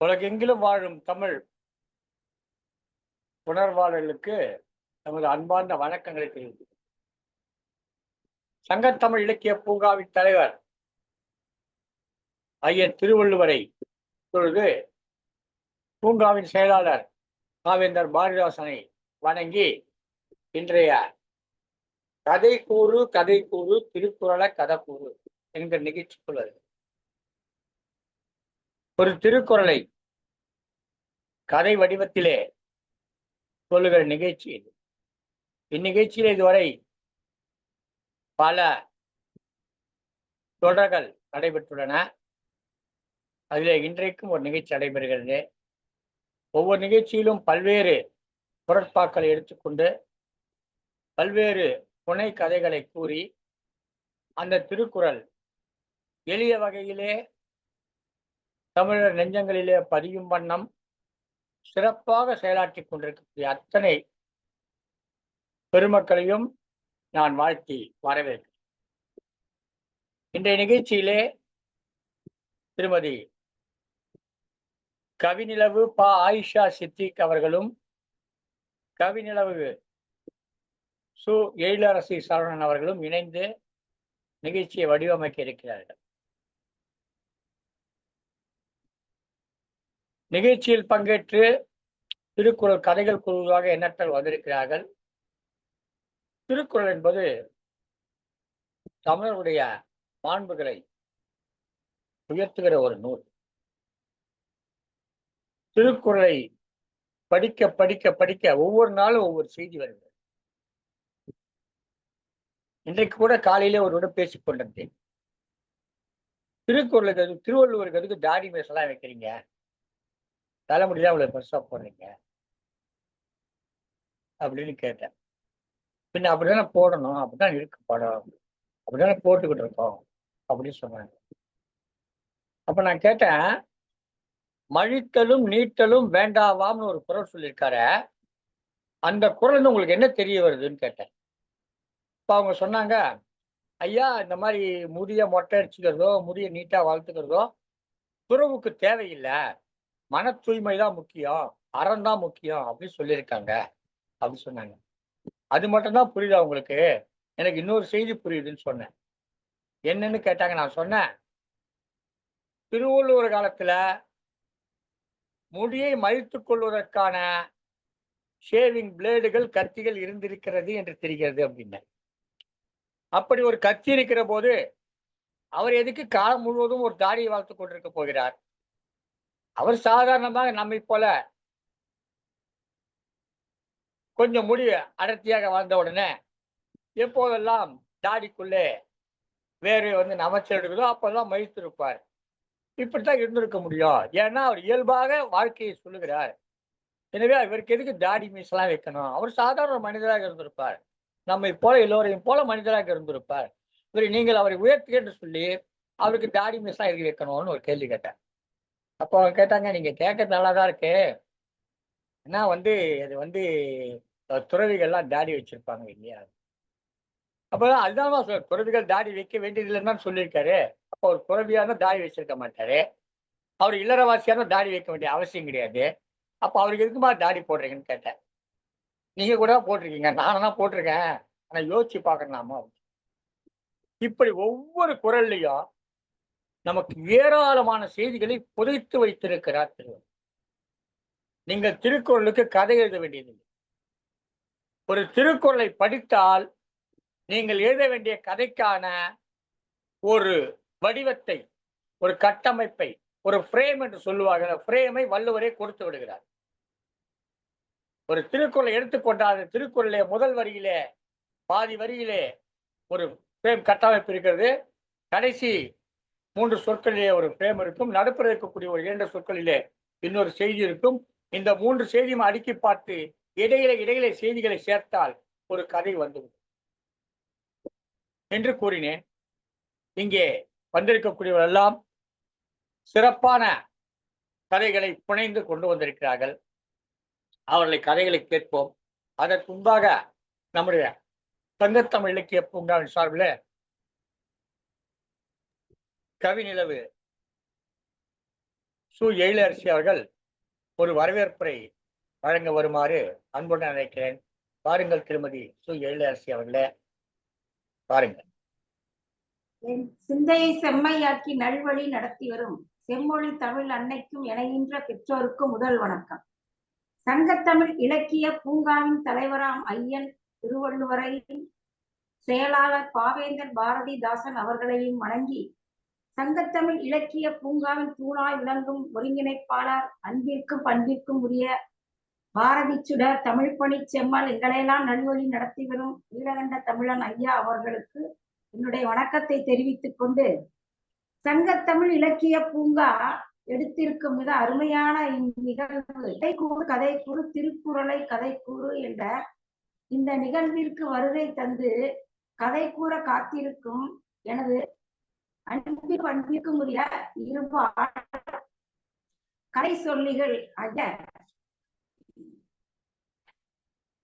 உலகெங்கிலும் வாழும் தமிழ் உணர்வாளர்களுக்கு நமது அன்பார்ந்த வணக்கங்களை தெரிவித்து சங்கத்தமிழ் இலக்கிய பூங்காவின் தலைவர் ஐயர் திருவள்ளுவரை இப்பொழுது பூங்காவின் செயலாளர் காவேந்தர் பாரதிதாசனை வணங்கி இன்றைய கதை கூறு திருக்குறள கதை கூறு என்கிற நிகழ்ச்சிக்குள்ளது. ஒரு திருக்குறளை கதை வடிவத்திலே சொல்லுகிற நிகழ்ச்சி இது. இந்நிகழ்ச்சியில் இதுவரை பல தொடர்கள் நடைபெற்றுள்ளன. அதிலே இன்றைக்கும் ஒரு நிகழ்ச்சி நடைபெறுகிறது. ஒவ்வொரு நிகழ்ச்சியிலும் பல்வேறு குரட்பாக்களை எடுத்துக்கொண்டு பல்வேறு புனை கதைகளை கூறி அந்த திருக்குறள் எளிய வகையிலே தமிழர் நெஞ்சங்களிலே பதியும் வண்ணம் சிறப்பாக செயலாற்றி கொண்டிருக்கக்கூடிய அத்தனை பெருமக்களையும் நான் வாழ்த்தி வரவேற்கிறேன். இன்றைய நிகழ்ச்சியிலே திருமதி கவிநிலவு ப. ஆயிஷா சித்திக் அவர்களும் கவிநிலவு சு. எழிலரசி சரவணன் அவர்களும் இணைந்து நிகழ்ச்சியை வடிவமைக்க இருக்கிறார்கள். நிகழ்ச்சியில் பங்கேற்று திருக்குறள் கதைகள் குழுவாக எண்ணற்றல் வந்திருக்கிறார்கள். திருக்குறள் என்பது தமிழருடைய மாண்புகளை உயர்த்துகிற ஒரு நூல். திருக்குறளை படிக்க படிக்க படிக்க ஒவ்வொரு நாளும் ஒவ்வொரு செய்தி வருகிறது. இன்றைக்கு கூட காலையிலே ஒருவருடன் பேசிக் கொண்டிருந்தேன். திருக்குறளுக்கு திருவள்ளுவருக்கு அதுக்கு தாடி மேசெல்லாம் வைக்கிறீங்க, தலைமுடிதான் அவ்வளவு பெருசா போடுறீங்க அப்படின்னு கேட்டேன். பின்ன அப்படிதானே போடணும், அப்படிதான் இருக்கு படம், அப்படிதானே போட்டுக்கிட்டு இருக்கோம் அப்படின்னு சொன்னாங்க. அப்ப நான் கேட்டேன், மழித்தலும் நீட்டலும் வேண்டாவாம்னு ஒரு குறள் சொல்லியிருக்காரு, அந்த குறள் உங்களுக்கு என்ன தெரிய வருதுன்னு கேட்டேன். இப்ப அவங்க சொன்னாங்க, ஐயா இந்த மாதிரி முடிய மொட்டை அடிச்சுக்கிறதோ முடிய நீட்டா வளர்த்துக்கிறதோ துறவுக்கு தேவையில்லை, மன தூய்மை தான் முக்கியம், அறம் தான் முக்கியம் அப்படின்னு சொல்லியிருக்காங்க அப்படின்னு சொன்னாங்க. அது மட்டும்தான் புரியுதா உங்களுக்கு? எனக்கு இன்னொரு செய்தி புரியுதுன்னு சொன்னேன். என்னன்னு கேட்டாங்க. நான் சொன்னேன், திருவள்ளுவர் காலத்துல முடியை மழித்துக் கொள்வதற்கான ஷேவிங் பிளேடுகள் கத்திகள் இருந்திருக்கிறது என்று தெரிகிறது அப்படின்னு. அப்படி ஒரு கத்தி இருக்கிற போது அவர் எதுக்கு காலம் முழுவதும் ஒரு தாடியை வளர்த்துக் கொண்டிருக்க போகிறார்? அவர் சாதாரணமாக நம்மை போல கொஞ்சம் முடி அடர்த்தியாக வளர்ந்த உடனே எப்போதெல்லாம் தாடிக்குள்ளே வேறு நமைச்சல் இருக்குதோ அப்பெல்லாம் மழித்திருப்பார். இப்படித்தான் இருந்திருக்க முடியும். ஏன்னா அவர் இயல்பாக வாழ்க்கையை சொல்லுகிறார். எனவே இவருக்கு எதுக்கு தாடி மீசெல்லாம் வைக்கணும்? அவர் சாதாரண மனிதராக இருந்திருப்பார், நம்மை போல எல்லோரையும் போல மனிதராக இருந்திருப்பார். இவரை நீங்கள் அவரை உயர்த்தி என்று சொல்லி அவருக்கு தாடி மீசெல்லாம் எதுக்கு வைக்கணும்னு ஒரு கேள்வி கேட்டார். அப்போ அவங்க கேட்டாங்க, நீங்க கேட்கறது நல்லாதான் இருக்கு, ஏன்னா அது துறவிகள்லாம் தாடி வச்சிருப்பாங்க இல்லையா? அப்பதான் அதுதான் துறவிகள் தாடி வைக்க வேண்டியதில்லைன்னு சொல்லியிருக்காரு. அப்போ ஒரு துறவியான தாடி வச்சிருக்க மாட்டாரு, அவர் இல்லறவாசியான தாடி வைக்க வேண்டிய அவசியம் கிடையாது. அப்ப அவருக்கு எதுக்குமா தாடி போடுறீங்கன்னு கேட்டேன். நீங்க கூட போட்டிருக்கீங்க, நானா போட்டிருக்கேன், ஆனா யோசிச்சு பார்க்கணுமா? இப்படி ஒவ்வொரு குறள்லையும் நமக்கு ஏராளமான செய்திகளை புதைத்து வைத்திருக்கிறார் திருவள்ளுவர். நீங்கள் திருக்குறளுக்கு கதை எழுத வேண்டியதில்லை. ஒரு திருக்குறளை படித்தால் நீங்கள் எழுத வேண்டிய கதைக்கான ஒரு வடிவத்தை, ஒரு கட்டமைப்பை, ஒரு ஃப்ரேம் என்று சொல்லுவாங்க, ஃப்ரேமை வள்ளுவரே கொடுத்து விடுகிறார். ஒரு திருக்குறளை எடுத்துக்கொண்டால் திருக்குறளே முதல் வரியிலே பாதி வரியிலே ஒரு ஃப்ரேம் கட்டமைப்பு இருக்கிறது, கடைசி 3 சொற்களிலே ஒரு ஃப்ரேம் இருக்கும், நடுப்புற இருக்கக்கூடிய ஒரு 2 சொற்களிலே இன்னொரு செய்தி இருக்கும். இந்த 3 செய்தியும் அடுக்கி பார்த்து இடையிலே செய்திகளை சேர்த்தால் ஒரு கதை வந்துவிடும் என்று கூறினேன். இங்கே வந்திருக்கக்கூடியவர்கள் எல்லாம் சிறப்பான கதைகளை புனைந்து கொண்டு வந்திருக்கிறார்கள். அவர்களை கதைகளை கேட்போம். அதற்கு முன்பாக நம்முடைய சங்கத்தமிழ் இலக்கிய பூங்காவின் சார்பில் கவிநிலவு சு எழிலரசி அவர்கள் ஒரு வரவேற்புரை வழங்க வருமாறு அன்புடன் அழைக்கிறேன். பாருங்கள் திருமதி சு எழிலரசி அவர்களே, பாருங்கள். என் சிந்தையை செம்மையாக்கி நல்வழி நடத்தி வரும் செம்மொழி தமிழ் அன்னைக்கும் இணைகின்ற பெற்றோருக்கும் முதல் வணக்கம். சங்கத்தமிழ் இலக்கிய பூங்காவின் தலைவராம் ஐயன் திருவள்ளுவரை, செயலாளர் பாவேந்தர் பாரதிதாசன் அவர்களையும் வணங்கி, சங்கத்தமிழ் இலக்கிய பூங்காவின் தூணாய் விளங்கும் ஒருங்கிணைப்பாளர் அன்பிற்கும் பண்பிற்கும் உரிய பாரதி சுடர் தமிழ் பணி செம்மல் எங்களையெல்லாம் நல்வழி நடத்தி வரும் நீலகண்ட தமிழன் ஐயா அவர்களுக்கு என்னுடைய வணக்கத்தை தெரிவித்துக் கொண்டு, சங்கத்தமிழ் இலக்கிய பூங்கா எடுத்திருக்கும் மிக அருமையான இந்நிகழ்வு கதை கூறு திருக்குறளை கதை கூறு என்ற இந்த நிகழ்விற்கு வருகை தந்து கதை கூற காத்திருக்கும் எனது அன்பிற்கும் உரிய கதை சொல்லிகள் ஐயா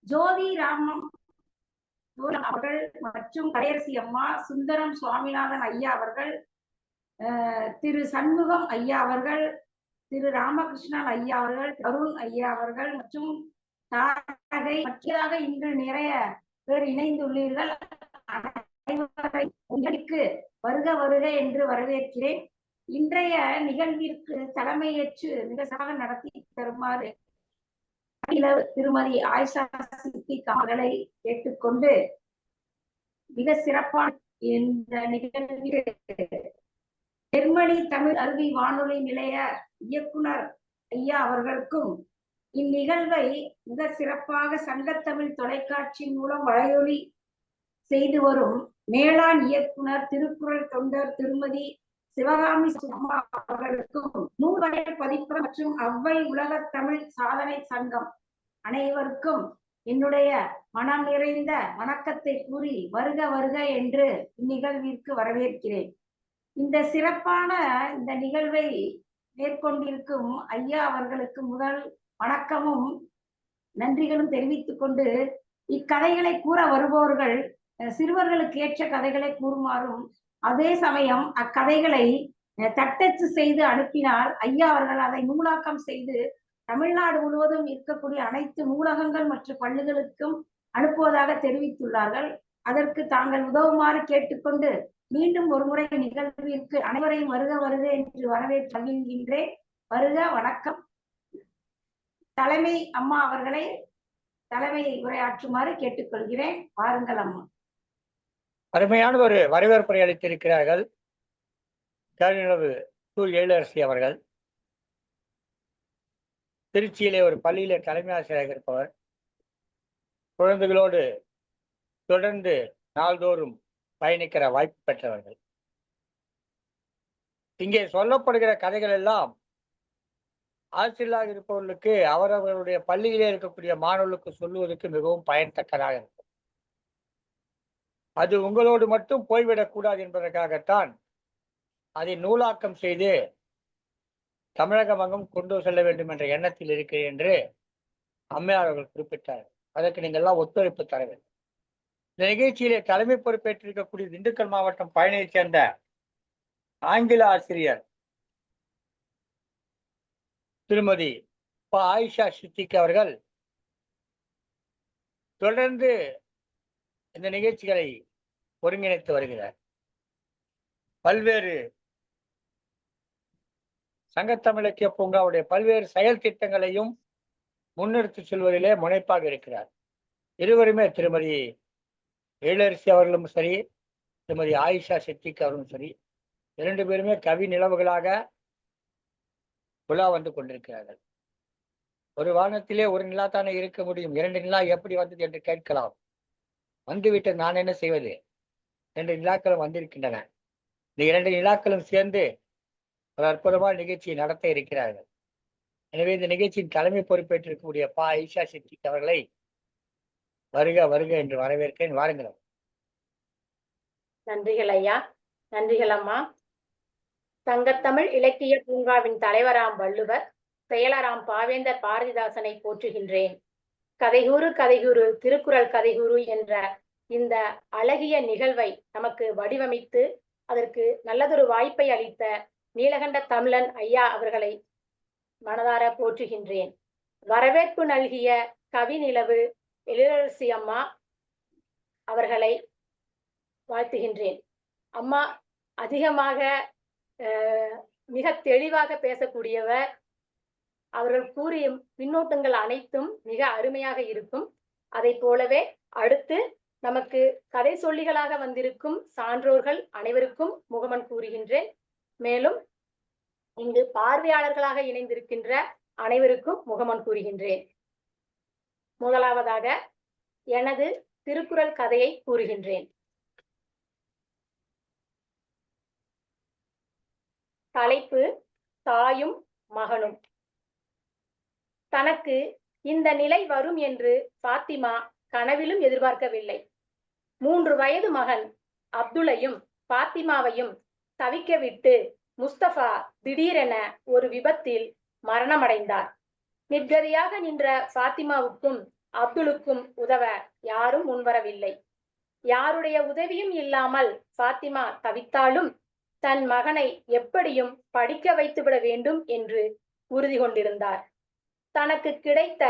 ஜோதி ராமம் அவர்கள் மற்றும் கலையரசி அம்மா, சுந்தரம் சுவாமிநாதன் ஐயா அவர்கள், திரு சண்முகம் ஐயா அவர்கள், திரு ராமகிருஷ்ணன் ஐயா அவர்கள், தருண் ஐயா அவர்கள் மற்றும் தாரகை மற்றதாக இன்று நிறைய பேர் இணைந்துள்ளீர்கள். உங்களுக்கு வருக வருக என்று வரவேற்கிறேன். இன்றைய நிகழ்விற்கு தலைமையேற்று மிக சிறப்பாக நடத்தி தருமாறு திருமதி ஆயிஷா சித்திக் அவர்களை கேட்டுக்கொண்டு, மிக சிறப்பான இந்த நிகழ்வில் ஜெர்மனி தமிழ் அருவி வானொலி நிலைய இயக்குனர் ஐயா அவர்களுக்கும், இந்நிகழ்வை மிக சிறப்பாக சங்கத்தமிழ் தொலைக்காட்சி மூலம் வலையொலி செய்து வரும் மேலாண் இயக்குனர் திருக்குறள் தொண்டர் திருமதி சிவகாமி சும்மா அவர்களுக்கும், நூல்கள் பதிப்பு மற்றும் அவ்வை உலக தமிழ் சாதனை சங்கம் அனைவருக்கும் என்னுடைய மனம் நிறைந்த வணக்கத்தை கூறி வருக வருக என்று இந்நிகழ்விற்கு வரவேற்கிறேன். இந்த சிறப்பான இந்த நிகழ்வை மேற்கொண்டிருக்கும் ஐயா அவர்களுக்கு முதல் வணக்கமும் நன்றிகளும் தெரிவித்துக் கொண்டு, இக்கதைகளை கூற வருபவர்கள் சிறுவர்களுக்கு ஏற்ற கதைகளை கூறுமாறும், அதே சமயம் அக்கதைகளை தட்டச்சு செய்து அனுப்பினால் ஐயா அவர்கள் அதை நூலாக்கம் செய்து தமிழ்நாடு முழுவதும் இருக்கக்கூடிய அனைத்து நூலகங்கள் மற்றும் பள்ளிகளுக்கும் அனுப்புவதாக தெரிவித்துள்ளார்கள். அதற்கு தாங்கள் உதவுமாறு கேட்டுக்கொண்டு, மீண்டும் ஒரு முறை நிகழ்விற்கு அனைவரையும் வருக வருக என்று வரவேற்கின்றேன். வருக, வணக்கம். தலைமை அம்மா அவர்களை தலைமை உரையாற்றுமாறு கேட்டுக்கொள்கிறேன். வாருங்கள் அம்மா. அருமையான ஒரு வரவேற்புரை அளித்திருக்கிறார்கள் சு எழிலரசி அவர்கள். திருச்சியிலே ஒரு பள்ளியிலே தலைமை ஆசிரியராக இருப்பவர். குழந்தைகளோடு தொடர்ந்து நாள்தோறும் பயணிக்கிற வாய்ப்பு பெற்றவர்கள். இங்கே சொல்லப்படுகிற கதைகள் எல்லாம் ஆசிரியராக இருப்பவர்களுக்கு அவரவர்களுடைய பள்ளியிலே இருக்கக்கூடிய மாணவர்களுக்கு சொல்லுவதற்கு மிகவும் பயன்தக்கதாக இருக்கும். அது உங்களோடு மட்டும் போய்விடக்கூடாது என்பதற்காகத்தான் அதை நூலாக்கம் செய்து தமிழகமெங்கும் கொண்டு செல்ல வேண்டும் என்ற எண்ணத்தில் இருக்கிறேன் என்று அம்மையார் அவர்கள் குறிப்பிட்டார். அதற்கு நீங்கள் எல்லாம் ஒத்துழைப்பு தர வேண்டும். இந்த நிகழ்ச்சியிலே தலைமை பொறுப்பேற்றிருக்கக்கூடிய திண்டுக்கல் மாவட்டம் பழனியைச் சேர்ந்த ஆங்கில ஆசிரியர் திருமதி ஆயிஷா சித்திக் அவர்கள் தொடர்ந்து இந்த நிகழ்ச்சிகளை ஒருங்கிணைத்து வருகிறார். பல்வேறு சங்கத்தமிழ் இலக்கிய பூங்காவுடைய பல்வேறு செயல் திட்டங்களையும் முன்னெடுத்து செல்வதிலே முனைப்பாக இருக்கிறார். இருவருமே திருமதி எழிலரசி அவர்களும் சரி, திருமதி ஆயிஷா சித்திக் அவர்களும் சரி, இரண்டு பேருமே கவி நிலவுகளாக உலா வந்து கொண்டிருக்கிறார்கள். ஒரு வானத்திலே ஒரு நிலா தானே இருக்க முடியும், இரண்டு நிலா எப்படி வந்தது என்று கேட்கலாம். வந்துவிட்டு நான் என்ன செய்வது? 2 நிலாக்களும் வந்திருக்கின்றன. இந்த 2 நிலாக்களும் சேர்ந்து ஒரு அற்புதமான நிகழ்ச்சியை நடத்த இருக்கிறார்கள். எனவே இந்த நிகழ்ச்சியின் தலைமை பொறுப்பேற்றிருக்கக்கூடிய ஆயிஷா சித்திக் அவர்களை வருக வருக என்று வரவேற்கிறேன். வாருங்கள். நன்றிகள் ஐயா. நன்றிகள் அம்மா. சங்கத்தமிழ் இலக்கிய பூங்காவின் தலைவராம் வள்ளுவர், செயலராம் பாவேந்தர் பாரதிதாசனை போற்றுகின்றேன். கதைகூறு கதைகூறு திருக்குறள் கதைகூறு என்ற இந்த அழகிய நிகழ்வை நமக்கு வடிவமைத்து அதற்கு நல்லதொரு வாய்ப்பை அளித்த நீலகண்ட தமிழன் ஐயா அவர்களை மனதார போற்றுகின்றேன். வரவேற்பு நல்கிய கவிநிலவு எழிலரசி அம்மா அவர்களை வாழ்த்துகின்றேன். அம்மா அதிகமாக மிக தெளிவாக பேசக்கூடியவர். அவர்கள் கூறிய பின்னூட்டங்கள் அனைத்தும் மிக அருமையாக இருக்கும். அதை போலவே அடுத்து நமக்கு கதை சொல்லிகளாக வந்திருக்கும் சான்றோர்கள் அனைவருக்கும் முகமன் கூறுகின்றேன். மேலும் இங்கு பார்வையாளர்களாக இணைந்திருக்கின்ற அனைவருக்கும் முகமன் கூறுகின்றேன். முதலாவதாக எனது திருக்குறள் கதையை கூறுகின்றேன். தலைப்பு தாயும் மகனும். தனக்கு இந்த நிலை வரும் என்று பாத்திமா கனவிலும் எதிர்பார்க்கவில்லை. 3 வயது மகன் அப்துல்லையும் பாத்திமாவையும் தவிக்க விட்டு முஸ்தபா திடீரென ஒரு விபத்தில் மரணமடைந்தார். நிர்கதியாக நின்ற பாத்திமாவுக்கும் அப்துலுக்கும் உதவ யாரும் முன்வரவில்லை. யாருடைய உதவியும் இல்லாமல் பாத்திமா தவித்தாலும் தன் மகனை எப்படியும் படிக்க வைத்துவிட வேண்டும் என்று உறுதி கொண்டிருந்தார். தனக்கு கிடைத்த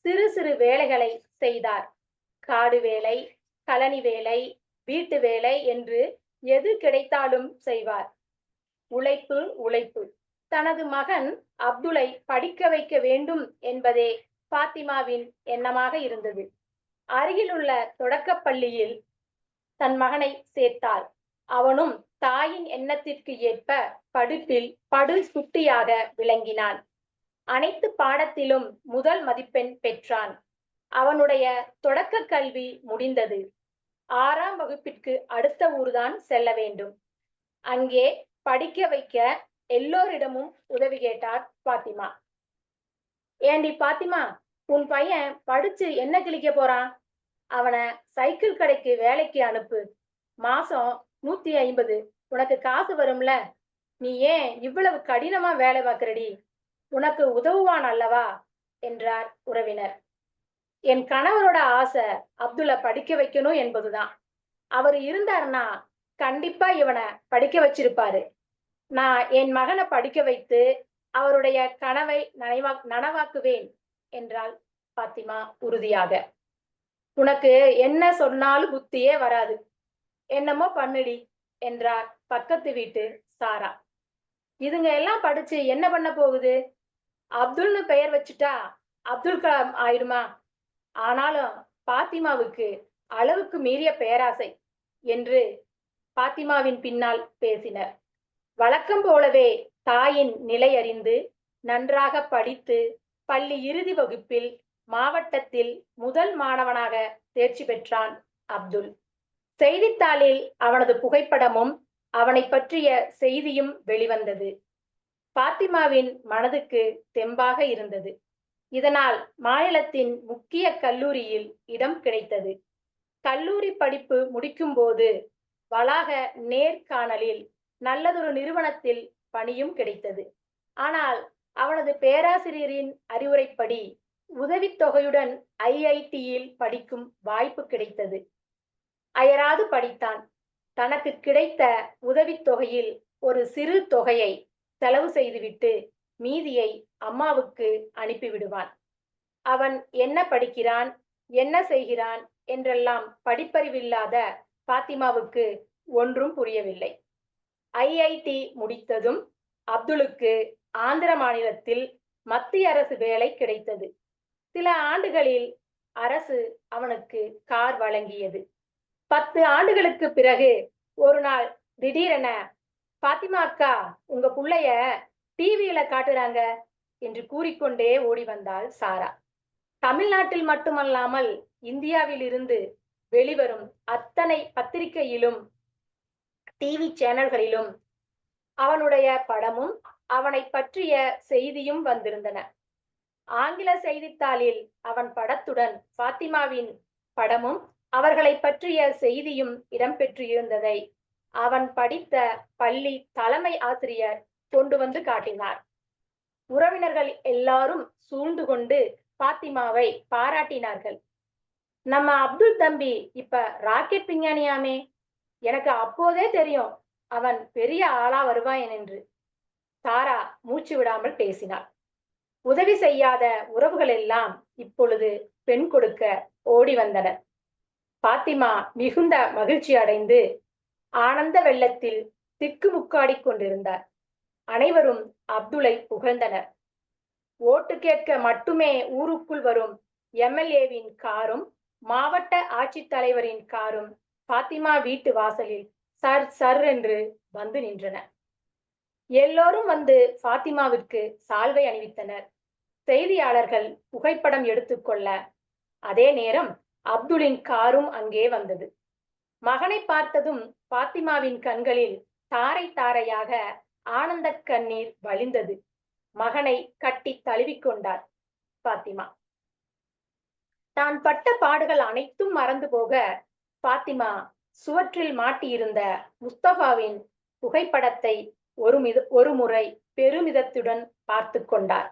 சிறு சிறு வேலைகளை செய்தார். காடு வேலை, கழனி வேலை, வீட்டு வேலை என்று எது கிடைத்தாலும் செய்வார். உழைப்பு உழைப்பு. தனது மகன் அப்துலை படிக்க வைக்க வேண்டும் என்பதே பாத்திமாவின் எண்ணமாக இருந்தது. அருகிலுள்ள தொடக்கப் பள்ளியில் தன் மகனை சேர்த்தாள். அவனும் தாயின் எண்ணத்திற்கு ஏற்ப படிப்பில் படு சுட்டியாக விளங்கினான். அனைத்து பாடத்திலும் முதல் மதிப்பெண் பெற்றான். அவனுடைய தொடக்க கல்வி முடிந்தது. 6ஆம் வகுப்பிற்கு அடுத்த ஊர்தான் செல்ல வேண்டும். அங்கே படிக்க வைக்க எல்லோரிடமும் உதவி கேட்டார் பாத்திமா. ஏண்டி பாத்திமா, உன் பையன் படிச்சு என்ன கிழிக்க போறான்? அவனை சைக்கிள் கடைக்கு வேலைக்கு அனுப்பு. மாசம் 150 உனக்கு காசு வரும்ல. நீ ஏன் இவ்வளவு கடினமா வேலை பார்க்கிறடி? உனக்கு உதவுவான் அல்லவா என்றார் உறவினர். என் கணவரோட ஆசை அப்துல்லை படிக்க வைக்கணும் என்பதுதான். அவர் இருந்தார்னா கண்டிப்பா இவனை படிக்க வச்சிருப்பாரு. நான் என் மகனை படிக்க வைத்து அவருடைய கனவை நனவாக்குவேன் என்றாள் பாத்திமா உறுதியாக. உனக்கு என்ன சொன்னாலும் புத்தியே வராது, என்னமோ பண்ணுடி என்றார் பக்கத்து வீட்டு சாரா. இதுங்க எல்லாம் படிச்சு என்ன பண்ண போகுது? அப்துல்னு பெயர் வச்சுட்டா அப்துல் கலாம் ஆயிடுமா? ஆனாலும் பாத்திமாவுக்கு அளவுக்கு மீறிய பேராசை என்று பாத்திமாவின் பின்னால் பேசினர். வழக்கம் போலவே தாயின் நிலை அறிந்து நன்றாக படித்து பள்ளி இறுதி வகுப்பில் மாவட்டத்தில் முதல் மாணவனாக தேர்ச்சி பெற்றான் அப்துல். செய்தித்தாளில் அவனது புகைப்படமும் அவனை பற்றிய செய்தியும் வெளிவந்தது. பாத்திமாவின் மனதுக்கு தெம்பாக இருந்தது. இதனால் மாநிலத்தின் முக்கிய கல்லூரியில் இடம் கிடைத்தது. கல்லூரி படிப்பு முடிக்கும் போது வளாக நேர்காணலில் நல்லதொரு நிறுவனத்தில் பணியும் கிடைத்தது. ஆனால் அவனது பேராசிரியரின் அறிவுரைப்படி உதவித்தொகையுடன் IITயில் படிக்கும் வாய்ப்பு கிடைத்தது. அயராது படித்தான். தனக்கு கிடைத்த உதவித்தொகையில் ஒரு சிறு தொகையை செலவு செய்துவிட்டு மீதியை அம்மாவுக்கு அனுப்பிவிடுவான். அவன் என்ன படிக்கிறான், என்ன செய்கிறான் என்றெல்லாம் படிப்பறிவில்லாத பாத்திமாவுக்கு ஒன்றும் புரியவில்லை. IIT முடித்ததும் அப்துலுக்கு ஆந்திர மாநிலத்தில் மத்திய அரசு வேலை கிடைத்தது. சில ஆண்டுகளில் அரசு அவனுக்கு கார் வழங்கியது. 10 ஆண்டுகளுக்கு பிறகு ஒரு நாள் திடீரென, பாத்திமா அக்கா, உங்க புள்ளைய டிவியில காட்டுறாங்க என்று கூறிக்கொண்டே ஓடி வந்தாள் சாரா. தமிழ்நாட்டில் மட்டுமல்லாமல் இந்தியாவில் இருந்து வெளிவரும் அத்தனை பத்திரிகையிலும் டிவி சேனல்களிலும் அவனுடைய படமும் அவனை பற்றிய செய்தியும் வந்திருந்தன. ஆங்கில செய்தித்தாளில் அவன் படத்துடன் பாத்திமாவின் படமும் அவர்களை பற்றிய செய்தியும் இடம்பெற்றிருந்ததை அவன் படித்த பள்ளி தலைமை ஆசிரியர் கொண்டு வந்து காட்டினார். உறவினர்கள் எல்லாரும் சூழ்ந்து கொண்டு பாத்திமாவை பாராட்டினார்கள். நம்ம அப்துல் தம்பி இப்ப ராக்கெட் விஞ்ஞானியாமே, எனக்கு அப்போதே தெரியும் அவன் பெரிய ஆளா வருவான் என்று. சாரா மூச்சு விடாமல் பேசினாள். உதவி செய்யாத உறவுகள் எல்லாம் இப்பொழுது பெண் கொடுக்க ஓடி வந்தனர். பாத்திமா மிகுந்த மகிழ்ச்சி அடைந்து ஆனந்த வெள்ளத்தில் திக்குமுக்காடிக் கொண்டிருந்தார். அனைவரும் அப்துலை புகழ்ந்தனர். ஓட்டு கேட்க மட்டுமே ஊருக்குள் வரும் எம்எல்ஏவின் காரும் மாவட்ட ஆட்சித்தலைவரின் காரும் பாத்திமா வீட்டு வாசலில் சர் சர் என்று வந்து நின்றன. எல்லோரும் வந்து பாத்திமாவிற்கு சால்வை அணிவித்தனர். செய்தியாளர்கள் புகைப்படம் எடுத்துக்கொள்ள அதே நேரம் அப்துலின் காரும் அங்கே வந்தது. மகனை பார்த்ததும் பாத்திமாவின் கண்களில் தாரை தாரையாக ஆனந்த கண்ணீர் வழிந்தது. மகனை கட்டி தழுவிக்கொண்டார் பாத்திமா. தான் பட்ட பாடுகள் அனைத்தும் மறந்து போக பாத்திமா சுவற்றில் மாட்டியிருந்த முஸ்தபாவின் புகைப்படத்தை ஒரு முறை பெருமிதத்துடன் பார்த்து கொண்டார்.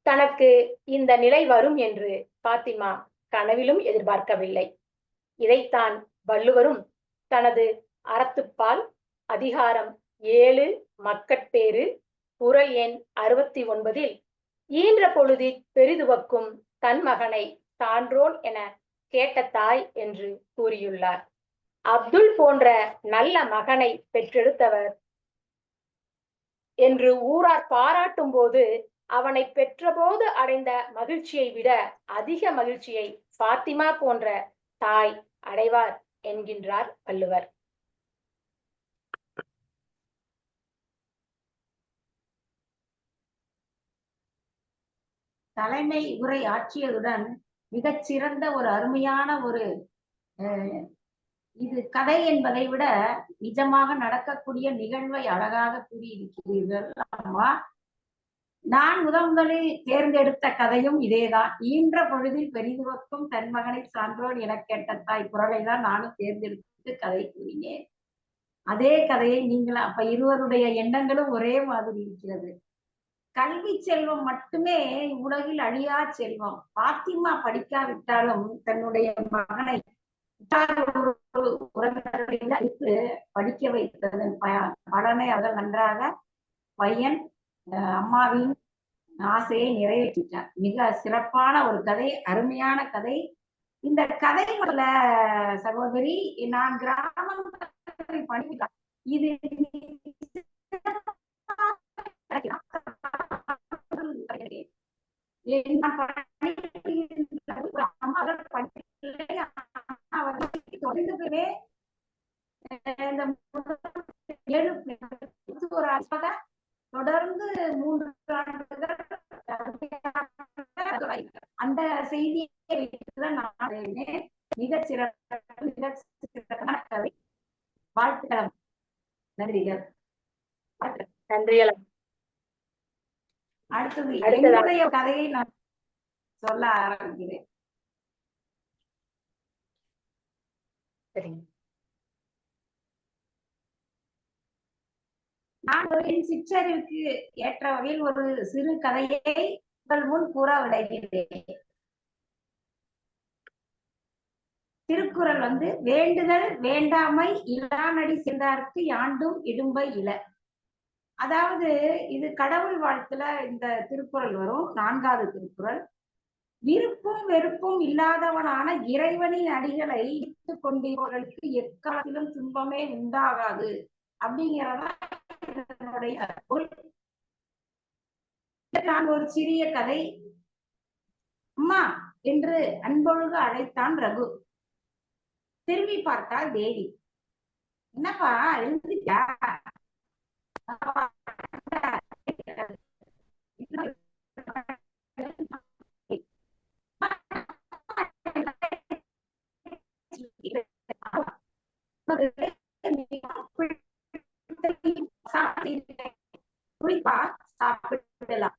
தனக்கு இந்த நிலை வரும் என்று பாத்திமா கனவிலும் எதிர்பார்க்கவில்லை. இதைத்தான் வள்ளுவரும் தனது அறத்துப்பால் அதிகாரம் 7 மக்கட்பேறு குறள் எண் 69 ஈன்ற பொழுதி பெரிதுவக்கும் தன் மகனை சான்றோன் என கேட்ட தாய் என்று கூறியுள்ளார். அப்துல் போன்ற நல்ல மகனை பெற்றெடுத்தவர் என்று ஊரார் பாராட்டும் போது அவனை பெற்றபோது அடைந்த மகிழ்ச்சியை விட அதிக மகிழ்ச்சியை பாத்திமா போன்ற தாய் அடைவார் என்கின்றார் வள்ளுவர். தலைமை உரை ஆற்றியதுடன் மிகச்சிறந்த ஒரு அருமையான ஒரு இது கதை என்பதை விட நிஜமாக நடக்கக்கூடிய நிகழ்வை அழகாக கூறியிருக்கிறீர்கள். அம்மா, நான் முதலில் தேர்ந்தெடுத்த கதையும் இதேதான். ஈன்ற பொழுதில் பெரிதுவக்கும் தன் மகனை சான்றோன் என கேட்ட தாய் குறளை தான் நானும் தேர்ந்தெடுத்து கதை கூறினேன். அதே கதையை நீங்கள் அப்ப இருவருடைய எண்ணங்களும் ஒரே மாதிரி இருக்கிறது. கல்வி செல்வம் மட்டுமே உலகில் அழியா செல்வம். பாத்திமா படிக்காவிட்டாலும் தன்னுடைய மகனை படிக்க வைத்ததன் பலனை அவர்கள் நன்றாக பையன் அம்மாவின் ஆசையை நிறைவேற்றிட்டார். மிக சிறப்பான ஒரு கதை, அருமையான கதை. இந்த கதை முதல்ல சகோதரி, நான் கிராமத்தில் படிக்கிறேன். இது தொடர்ந்து 3 ஆண்டுகள் அந்த செய்தியை மிகச் சிறப்பான கதை. வாழ்த்துக்கள். நன்றிகள். நன்றிகள். அடுத்தது என்னுடைய கதையை நான் சொல்ல ஆரம்பிக்கிறேன். நான் ஒரு சிற்றறிவுக்கு ஏற்ற வகையில் ஒரு சிறு கதையை உங்கள் முன் கூற விளைகிறேன். திருக்குறள் வேண்டுதல் வேண்டாமை இலானடி சென்றார்க்கு யாண்டும் இடும்பை இல. அதாவது இது கடவுள் வாழ்த்துல இந்த திருக்குறள் வரும். 4வது திருக்குறள். விருப்பும் வெறுப்பும் இல்லாதவனான இறைவனின் அடிகளை இட்டுக் கொண்டிருப்பவர்களுக்கு எக்காலத்திலும் துன்பமே உண்டாகாது அப்படிங்கிறதா என்னுடைய பொருள். நான் ஒரு சிறிய கதை. அம்மா என்று அன்பொழுது அழைத்தான் ரகு. திரும்பி பார்த்தாள் தேவி. என்னப்பா எழுந்துட்டா? சாப்பிடலாம்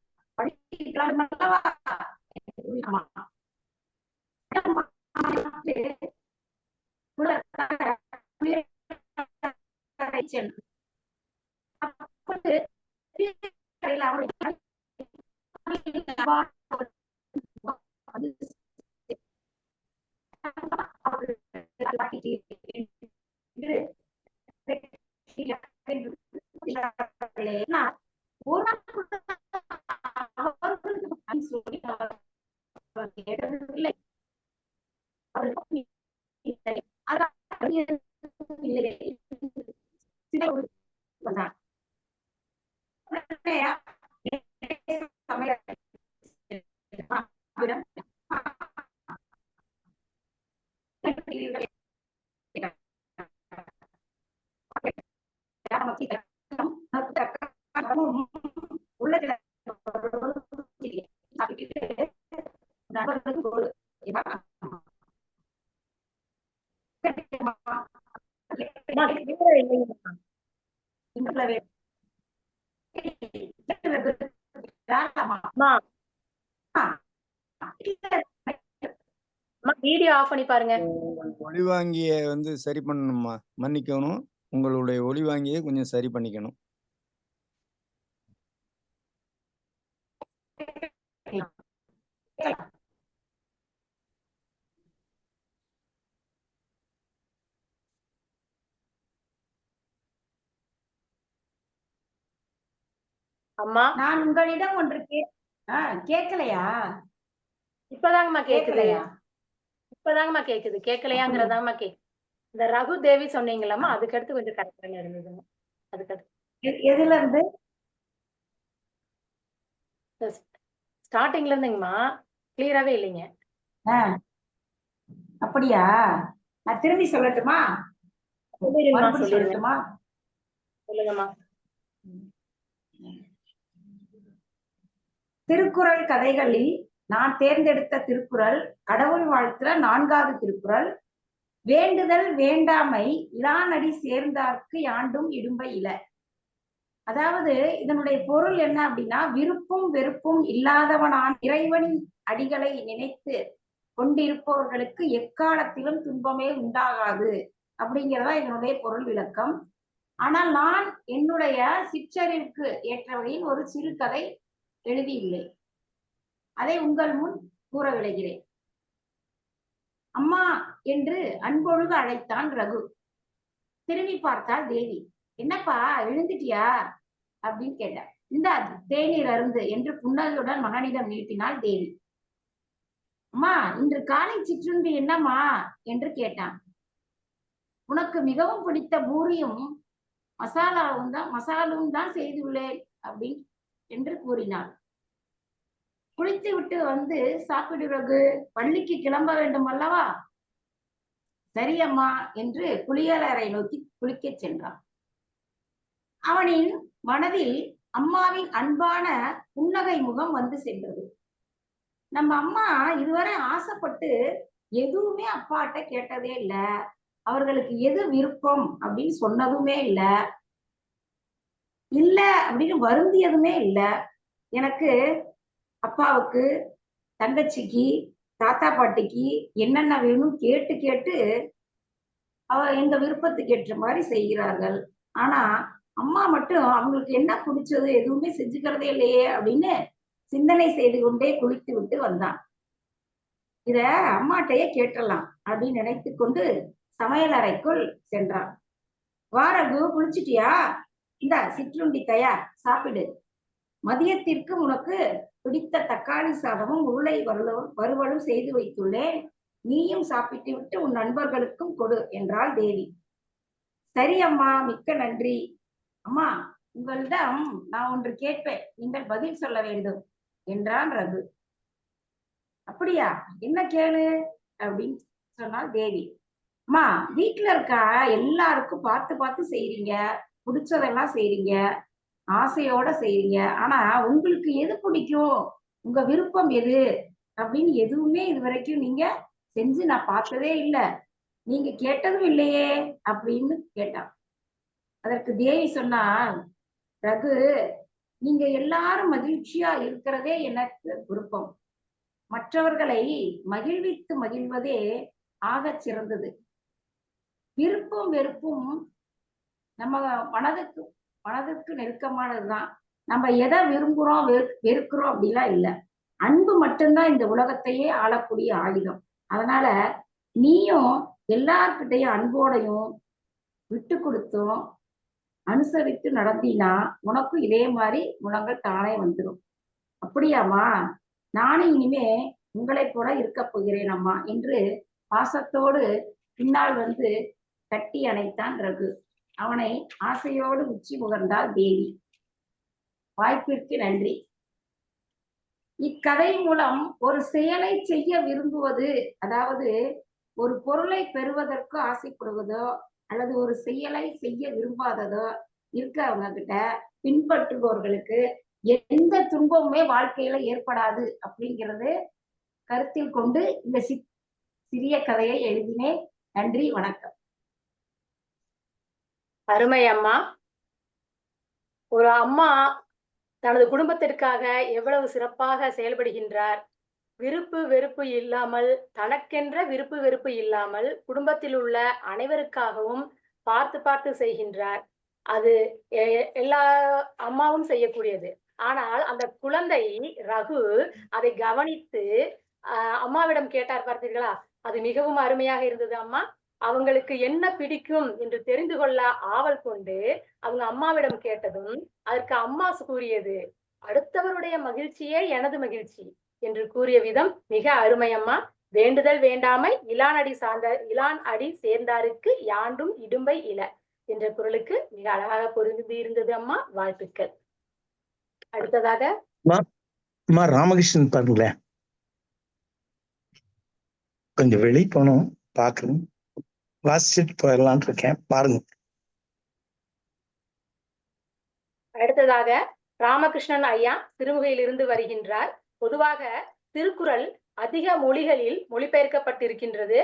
வீடியோ ஆஃப் பண்ணி பாருங்க. ஒளிவாங்கிய வந்து சரி பண்ணணுமா? மன்னிக்கணும், உங்களுடைய ஒளிவாங்கியை கொஞ்சம் சரி பண்ணிக்கணும். அம்மா, நான் உங்களிடம் ஒன்று கேட்கலையா? இப்பதாங்கம்மா கேக்குது. கேட்கலையா? இப்பதாங்கம்மா கேக்குது. கேட்கலையாங்கிறதாம்மா கேக்குது. இந்த ரகு தேவி சொன்னீங்களம்மா, அதுக்கு அடுத்து கொஞ்சம் கரெக்டாக இருந்ததுங்க. அதுக்கு அடுத்து எதுல இருந்து? ஸ்டார்டிங்ல இருந்துங்கம்மா கிளியராவே இல்லைங்க. அப்படியா? நான் திரும்பி சொல்லட்டுமா? மறுபடியும் சொல்லட்டுமா? சொல்லுங்கம்மா. திருக்குறள் கதைகளில் நான் தேர்ந்தெடுத்த திருக்குறள் கடவுள் வாழ்த்துல 4வது திருக்குறள். வேண்டுதல் வேண்டாமை இலானடி சேர்ந்தார்க்கு யாண்டும் இடும்பை இல. அதாவது இதனுடைய பொருள் என்ன அப்படின்னா, விருப்பும் வெறுப்பும் இல்லாதவனான இறைவனின் அடிகளை நினைத்து கொண்டிருப்பவர்களுக்கு எக்காலத்திலும் துன்பமே உண்டாகாது அப்படிங்கிறதா இதனுடைய பொருள் விளக்கம். ஆனால் நான் என்னுடைய சிற்றறிவுக்கு ஏற்ற வகையில் ஒரு சிறுகதை எழுதியுள்ளேன். அதை உங்கள் முன் கூற விளைகிறேன். அம்மா என்று அன்பொழுது அழைத்தான் ரகு. திரும்பி பார்த்தாள் தேவி. என்னப்பா எழுந்துட்டியா அப்படின்னு கேட்டார். இந்த தேநீர் அருந்து என்று புன்னகையுடன் மகனிடம் நீட்டினாள் தேவி. அம்மா, இன்று காலை சிற்றுண்டி என்னம்மா என்று கேட்டான். உனக்கு மிகவும் பிடித்த பூரியும் மசாலும் தான் செய்துள்ளேன் அப்படின்னு என்று கூறினாள். குளித்து விட்டு வந்து சாப்பிடுறது, பள்ளிக்கு கிளம்ப வேண்டும் அல்லவா? சரியம்மா என்று குளியலறை நோக்கி குளிக்கச் சென்றான். அவனின் மனதில் அம்மாவின் அன்பான புன்னகை முகம் வந்து சென்றது. நம்ம அம்மா இதுவரை ஆசைப்பட்டு எதுவுமே அப்பாட்ட கேட்டதே இல்லை. அவர்களுக்கு எது விருப்பம் அப்படின்னு சொன்னதுமே இல்லை, இல்ல அப்படின்னு வருந்தியதுமே இல்லை. எனக்கு அப்பாவுக்கு, தங்கச்சிக்கு, தாத்தா பாட்டிக்கு என்னென்ன வேணும் கேட்டு கேட்டு எங்க விருப்பத்துக்கு ஏற்ற மாதிரி செய்கிறார்கள். ஆனா அம்மா மட்டும் அவங்களுக்கு என்ன பிடிச்சது எதுவுமே செஞ்சுக்கிறதே இல்லையே அப்படின்னு சிந்தனை செய்து கொண்டே குளித்து விட்டு வந்தான். இத அம்மாட்டையே கேட்டலாம் அப்படின்னு நினைத்து கொண்டு சமையல் அறைக்குள் சென்றான். வாரகு, குளிச்சிட்டியா? இந்த சிற்றுண்டி தயார், சாப்பிடு. மதியத்திற்கு உனக்கு பிடித்த தக்காளி சாதமும் உருளை வறுவலும் செய்து வைத்துள்ளேன். நீயும் சாப்பிட்டு விட்டு உன் நண்பர்களுக்கும் கொடு என்றாள் தேவி. சரி அம்மா, மிக்க நன்றி. அம்மா, உங்களிடம் நான் ஒன்று கேட்பேன், நீங்கள் பதில் சொல்ல வேண்டும் என்றான் ரகு. அப்படியா, என்ன கேளு அப்படின்னு சொன்னாள் தேவி. அம்மா, வீட்டுல இருக்கா எல்லாருக்கும் பார்த்து பார்த்து செய்றீங்க, பிடிச்சதெல்லாம் செய்றீங்க, ஆசையோட செய்றீங்க. ஆனா உங்களுக்கு எது பிடிக்கும், உங்க விருப்பம் எது அப்படின்னு எதுவுமே இது வரைக்கும் நீங்க செஞ்சு நான் பார்த்ததே இல்லை, நீங்க கேட்டதும் இல்லையே அப்படின்னு கேட்டான். அதற்கு தேவி சொன்னா, ரகு, நீங்க எல்லாரும் மகிழ்ச்சியா இருக்கிறதே எனக்கு விருப்பம். மற்றவர்களை மகிழ்வித்து மகிழ்வதே ஆக சிறந்தது. விருப்பம் வெறுப்பும் நம்ம மனதுக்கு நெருக்கமானதுதான். நம்ம எதை விரும்புறோம் வெறுக்கிறோம் அப்படிலாம் இல்லை. அன்பு மட்டும்தான் இந்த உலகத்தையே ஆளக்கூடிய ஆயுதம். அதனால நீயும் எல்லார்கிட்டையும் அன்போடையும் விட்டு கொடுத்தும் அனுசரித்து நடந்தீனா உனக்கும் இதே மாதிரி குணங்கள் தானே வந்துடும். அப்படியாம்மா, நானும் இனிமே உங்களைப் போல இருக்க போகிறேன் அம்மா என்று பாசத்தோடு பின்னால் வந்து கட்டி அணைத்தான் ரகு. அவனை ஆசையோடு உச்சி முகர்ந்தாள் தேவி. வாய்ப்பிற்கு நன்றி. இக்கதை மூலம் ஒரு செயலை செய்ய விரும்புவது, அதாவது ஒரு பொருளை பெறுவதற்கு ஆசைப்படுவதோ அல்லது ஒரு செயலை செய்ய விரும்பாததோ இருக்கவங்க கிட்ட பின்பற்றுபவர்களுக்கு எந்த துன்பமுமே வாழ்க்கையில ஏற்படாது அப்படிங்கிறது கருத்தில் கொண்டு இந்த சிறிய கதையை எழுதினேன். நன்றி, வணக்கம். அருமை அம்மா. ஒரு அம்மா தனது குடும்பத்திற்காக எவ்வளவு சிறப்பாக செயல்படுகின்றார். விருப்பு வெறுப்பு இல்லாமல், தனக்கென்ற விருப்பு வெறுப்பு இல்லாமல் குடும்பத்தில் உள்ள அனைவருக்காகவும் பார்த்து பார்த்து செய்கின்றார். அது எல்லா அம்மாவும் செய்யக்கூடியது. ஆனால் அந்த குழந்தை ரகு அதை கவனித்து அம்மாவிடம் கேட்டார், பார்த்தீர்களா? அது மிகவும் அருமையாக இருந்தது அம்மா. அவங்களுக்கு என்ன பிடிக்கும் என்று தெரிந்து கொள்ள ஆவல் கொண்டு அவங்க அம்மாவிடம் கேட்டதும் அதற்கு அம்மா கூறியது, அடுத்தவருடைய மகிழ்ச்சியே எனது மகிழ்ச்சி என்று கூறிய விதம் மிக அருமை அம்மா. வேண்டுதல் வேண்டாமை இலான் அடி சேர்ந்தாருக்கு யாண்டும் இடும்பை இல என்ற குரலுக்கு மிக அழகாக பொருந்தி இருந்தது அம்மா. வாழ்த்துக்கள். அடுத்ததாக ராமகிருஷ்ணன் பாருங்களேன், கொஞ்சம் வெளியே போனோம், பாக்குறேன், வாசிச்சுட்டு போயிடலான் இருக்கேன், பாருங்க. அடுத்ததாக ராமகிருஷ்ணன் ஐயா திருமுகையிலிருந்து வருகின்றார். பொதுவாக திருக்குறள் அதிக மொழிகளில் மொழிபெயர்க்கப்பட்டிருக்கின்றது.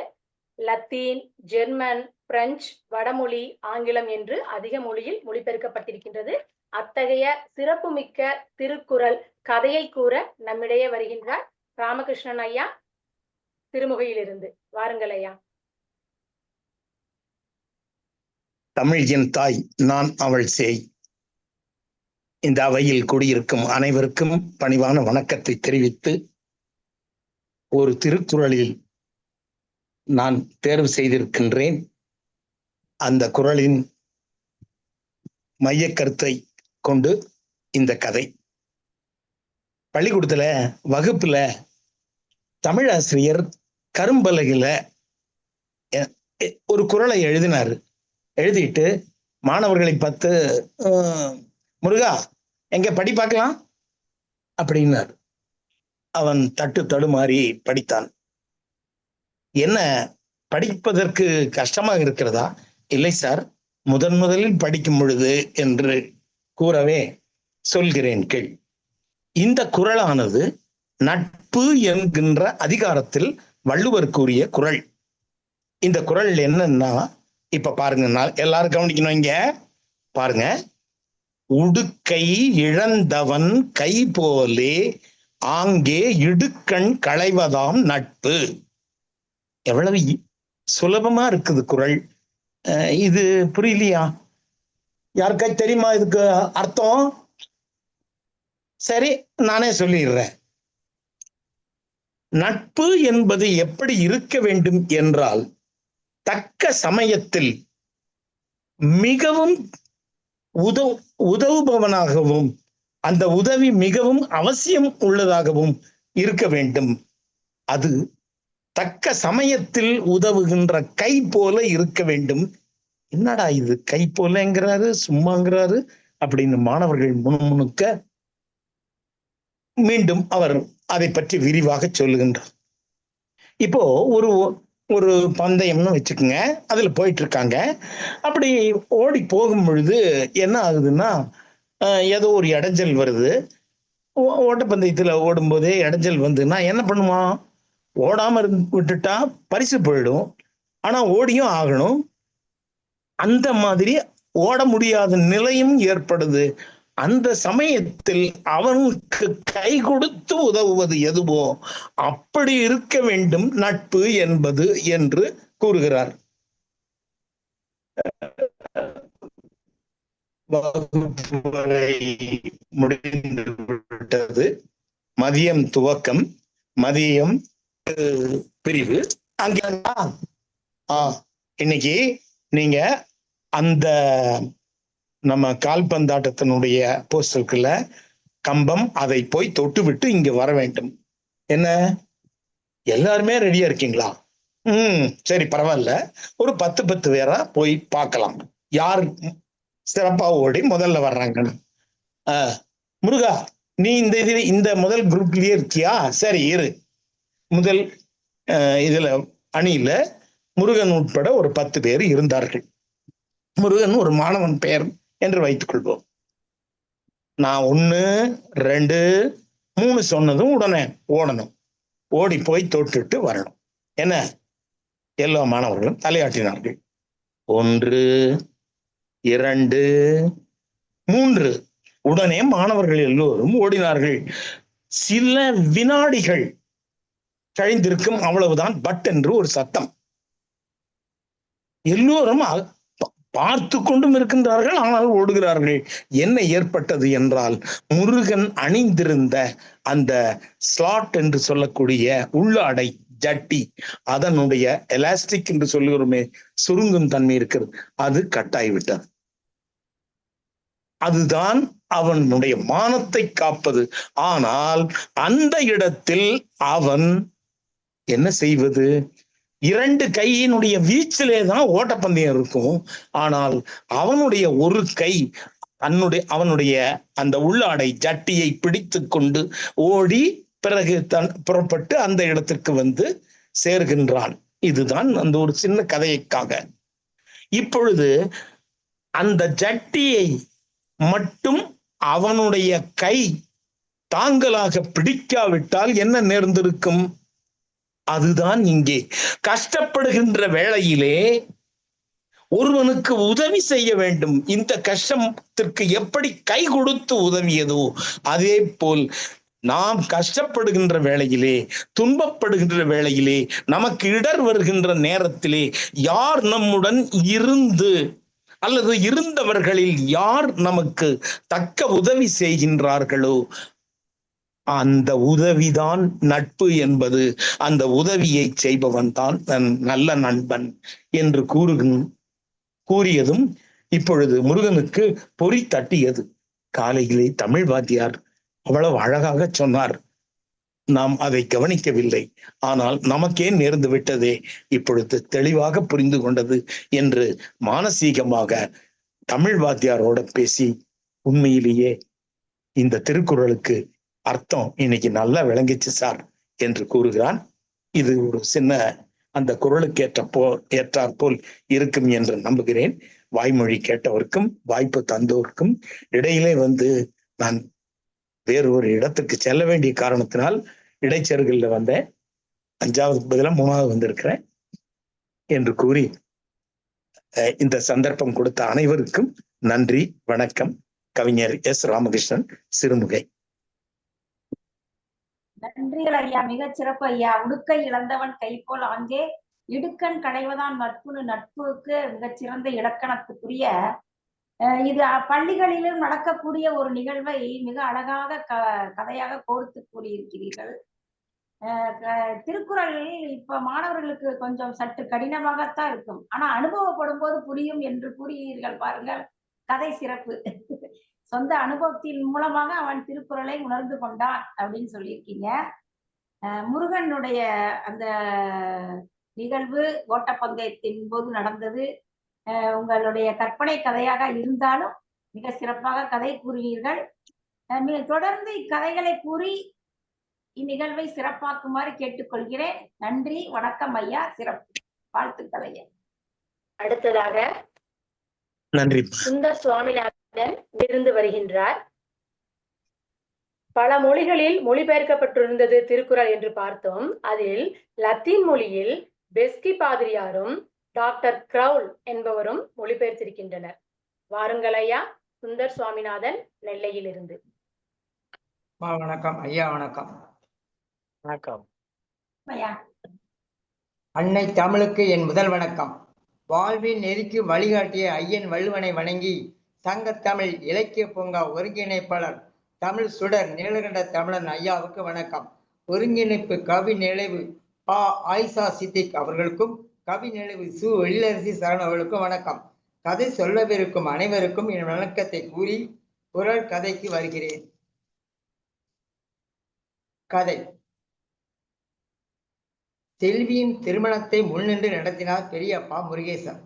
லத்தீன், ஜெர்மன், பிரெஞ்சு, வடமொழி, ஆங்கிலம் என்று அதிக மொழியில் மொழிபெயர்க்கப்பட்டிருக்கின்றது. அத்தகைய சிறப்புமிக்க திருக்குறள் கதையை கூற நம்மிடையே வருகின்றார் ராமகிருஷ்ணன் ஐயா திருமுகையிலிருந்து. வாருங்கள் ஐயா. தமிழ் என் தாய், நான் அவள் சேய். இந்த அவையில் கூடியிருக்கும் அனைவருக்கும் பணிவான வணக்கத்தை தெரிவித்து, ஒரு திருக்குறளில் நான் தேர்வு செய்திருக்கின்றேன். அந்த குறளின் மைய கருத்தை கொண்டு இந்த கதை. பள்ளிக்கூடத்துல வகுப்புல தமிழ் ஆசிரியர் கரும்பலகையில ஒரு குறளை எழுதினாரு. எழுதிட்டு மாணவர்களை பார்த்து, முருகா எங்க படி பார்க்கலாம் அப்படின்னாரு. அவன் தட்டு தடுமாறி படித்தான். என்ன, படிப்பதற்கு கஷ்டமாக இருக்கிறதா? இல்லை சார், முதலில் படிக்கும் பொழுது என்று கூறவே சொல்கிறேன் கேள். இந்த குறளானது நட்பு என்கின்ற அதிகாரத்தில் வள்ளுவர் கூறிய குறள். இந்த குறள் என்னன்னா, இப்ப பாருங்க, எல்லாரும் கவனிக்கணும், இங்க பாருங்க. உடுக்கை இழந்தவன் கை போலே ஆங்கே இடுக்கண் களைவதாம் நட்பு. எவ்வளவு சுலபமா இருக்குது குறள். இது புரியலையா? யாருக்கா தெரியுமா இதுக்கு அர்த்தம்? சரி, நானே சொல்லிடுறேன். நட்பு என்பது எப்படி இருக்க வேண்டும் என்றால், தக்க சமயத்தில் மிகவும் உதவுபவனாகவும் அந்த உதவி மிகவும் அவசியம் உள்ளதாகவும் இருக்க வேண்டும். அது தக்க சமயத்தில் உதவுகின்ற கை போல இருக்க வேண்டும். என்னடா இது கை போலங்கிறாரு, சும்மாங்கிறாரு அப்படின்னு மாணவர்கள் முணுமுணுக்க மீண்டும் அவர் அதை பற்றி விரிவாக சொல்லுகின்றார். இப்போ ஒரு பந்தயம்னு வச்சுக்கோங்க, அதுல போயிட்டு இருக்காங்க. அப்படி ஓடி போகும் பொழுது என்ன ஆகுதுன்னா, ஏதோ ஒரு இடைஞ்சல் வருது. ஓட்டப்பந்தயத்துல ஓடும்போதே இடைஞ்சல் வந்துன்னா என்ன பண்ணுவான்? ஓடாம விட்டுட்டா பரிசு போயிடும், ஆனா ஓடியும் ஆகணும். அந்த மாதிரி ஓட முடியாத நிலையும் ஏற்படுது. அந்த சமயத்தில் அவனுக்கு கை கொடுத்து உதவுவது எதுவோ அப்படி இருக்க வேண்டும் நட்பு என்பது என்று கூறுகிறார். முடிந்து விட்டது. மதியம் துவக்கம், மதியம் பிரிவு. அங்க இன்னைக்கு நீங்க அந்த நம்ம கால்பந்தாட்டத்தினுடைய போஸ்டருக்குள்ள கம்பம், அதை போய் தொட்டு விட்டு இங்க வர வேண்டும். என்ன, எல்லாருமே ரெடியா இருக்கீங்களா? சரி, பரவாயில்ல. ஒரு 10 பேரா போய் பார்க்கலாம் யார் சிறப்பா ஓடி முதல்ல வர்றாங்கன்னு. முருகா, நீ இந்த முதல் குரூப்லயே இருக்கியா? சரி இரு. முதல் இதுல அணியில முருகன் உட்பட ஒரு 10 பேர் இருந்தார்கள். முருகன் ஒரு மாணவன் பெயர் என்று வைத்துக் கொள்வோம். நான் 1, 2, 3 சொன்னதும் உடனே ஓடணும். ஓடி போய் தொட்டுட்டு வரணும். என்ன? எல்லா மாணவர்களும் தலையாட்டினார்கள். 1, 2, 3. உடனே மாணவர்கள் எல்லோரும் ஓடினார்கள். சில வினாடிகள் கழிந்திருக்கும், அவ்வளவுதான். பட் என்று ஒரு சத்தம். எல்லோரும் பார்த்து கொண்டும் இருக்கின்றார்கள், ஆனால் ஓடுகிறார்கள். என்ன ஏற்பட்டது என்றால், முருகன் அணிந்திருந்த அந்த ஸ்லாட் என்று சொல்லக்கூடிய உள்ளாடை ஜட்டி, அதனுடைய எலாஸ்டிக் என்று சொல்லுகிறோமே, சுருங்கும் தன்மை இருக்கிறது, அது கட்டாய்விட்டது. அதுதான் அவனுடைய மானத்தை காப்பது. ஆனால் அந்த இடத்தில் அவன் என்ன செய்வது? 2 கையினுடைய வீச்சிலே தான் ஓட்டப்பந்தயம் இருக்கும். ஆனால் அவனுடைய ஒரு கை அவனுடைய அந்த உள்ளாடை ஜட்டியை பிடித்து கொண்டு ஓடி பிறகு புறப்பட்டு அந்த இடத்திற்கு வந்து சேர்கின்றான். இதுதான் அந்த ஒரு சின்ன கதைக்காக. இப்பொழுது அந்த ஜட்டியை மட்டும் அவனுடைய கை தாங்களாக பிடிக்காவிட்டால் என்ன நேர்ந்திருக்கும்? அதுதான் இங்கே கஷ்டப்படுகின்ற வேளையிலே ஒருவனுக்கு உதவி செய்ய வேண்டும். இந்த கஷ்டத்திற்கு எப்படி கை கொடுத்து உதவியதோ அதே போல் நாம் கஷ்டப்படுகின்ற வேளையிலே, துன்பப்படுகின்ற வேளையிலே, நமக்கு இடர் வருகின்ற நேரத்திலே யார் நம்முடன் இருந்து அல்லது இருந்தவர்களில் யார் நமக்கு தக்க உதவி செய்கின்றார்களோ அந்த உதவிதான் நட்பு என்பது. அந்த உதவியை செய்பவன் தான் நல்ல நண்பன் என்று கூறியதும் இப்பொழுது முருகனுக்கு பொறி தட்டியது. காலையிலே தமிழ் வாத்தியார் அவ்வளவு அழகாக சொன்னார். நாம் அதை கவனிக்கவில்லை. ஆனால் நமக்கே நேர்ந்து விட்டதே, இப்பொழுது தெளிவாக புரிந்து கொண்டது என்று மானசீகமாக தமிழ் வாத்தியாரோட பேசி உண்மையிலேயே இந்த திருக்குறளுக்கு அர்த்தம் இன்னைக்கு நல்லா விளங்கிச்சு சார் என்று கூறுகிறான். இது ஒரு சின்ன அந்த குறளுக்கு ஏற்றாற் போல் இருக்கும் என்று நம்புகிறேன். வாய்மொழி கேட்டவர்க்கும் வாய்ப்பு தந்தோருக்கும் இடையிலே வந்து நான் வேறு ஒரு இடத்துக்கு செல்ல வேண்டிய காரணத்தினால் இடைச்செருகல்ல வந்தேன். 5வது பதிலா 3வது வந்திருக்கிறேன் என்று கூறி இந்த சந்தர்ப்பம் கொடுத்த அனைவருக்கும் நன்றி, வணக்கம். கவிஞர் எஸ். ராமகிருஷ்ணன், சிறுமுகை. நன்றிகள் ஐயா, மிகச் சிறப்பு ஐயா. உடுக்கை இழந்தவன் கை போல் ஆங்கே இடுக்கண் கடைவதான் நட்புன்னு நட்புக்கு மிகச்சிறந்த இலக்கணத்துக்குரிய இது பள்ளிகளிலும் நடக்கக்கூடிய ஒரு நிகழ்வை மிக அழகாக கதையாக கோர்த்து கூறியிருக்கிறீர்கள். திருக்குறள் இப்ப மாணவர்களுக்கு கொஞ்சம் சற்று கடினமாகத்தான் இருக்கும், ஆனா அனுபவப்படும் போது புரியும் என்று கூறுகிறீர்கள் பாருங்கள். கதை சிறப்பு. சொந்த அனுபவத்தின் மூலமாக அவன் திருக்குறளை உணர்ந்து கொண்டான் அப்படின்னு சொல்லியிருக்கீங்க. முருகனுடைய அந்த நிகழ்வு ஓட்டப்பந்தயத்தின் போது நடந்தது. உங்களுடைய கற்பனை கதையாக இருந்தாலும் மிக சிறப்பாக கதை கூறினீர்கள். தொடர்ந்து இக்கதைகளை கூறி இந்நிகழ்வை சிறப்பாக்குமாறு கேட்டுக்கொள்கிறேன். நன்றி, வணக்கம் ஐயா. சிறப்பு, வாழ்த்துக்கள் ஐயா. அடுத்ததாக நன்றி. சுந்தர் சுவாமிநாதன் இருந்து வருகின்றார். பல மொழிகளில் மொழிபெயர்க்கப்பட்டிருந்தது திருக்குறள் என்று பார்த்தோம். அதில் லத்தீன் மொழியில் பெஸ்கி பாதிரியாரும் டாக்டர் கிரவுல் என்பவரும் மொழிபெயர்த்திருக்கின்றனர். வாருங்கள் ஐயா. சுந்தர் சுவாமிநாதன், நெல்லையில் இருந்து. வணக்கம் ஐயா. வணக்கம். வணக்கம் ஐயா. அன்னை தமிழுக்கு என் முதல் வணக்கம். வாழ்வின் நெறிக்கு வழிகாட்டிய ஐயன் வள்ளுவனை வணங்கி சங்கத்தமிழ் இலக்கிய பூங்கா ஒருங்கிணைப்பாளர் தமிழ் சுடர் நீலகண்ட தமிழன் ஐயாவுக்கு வணக்கம். ஒருங்கிணைப்பு கவி நினைவு பா ஆயிஷா சித்திக் அவர்களுக்கும் கவி நினைவு சு எழிலரசி சரண் அவர்களுக்கும் வணக்கம். கதை சொல்லவிருக்கும் அனைவருக்கும் என் வணக்கத்தை கூறி குறள் கதைக்கு வருகிறேன். கதை. செல்வியின் திருமணத்தை முன்னின்று நடத்தினார் பெரியப்பா முருகேசன்.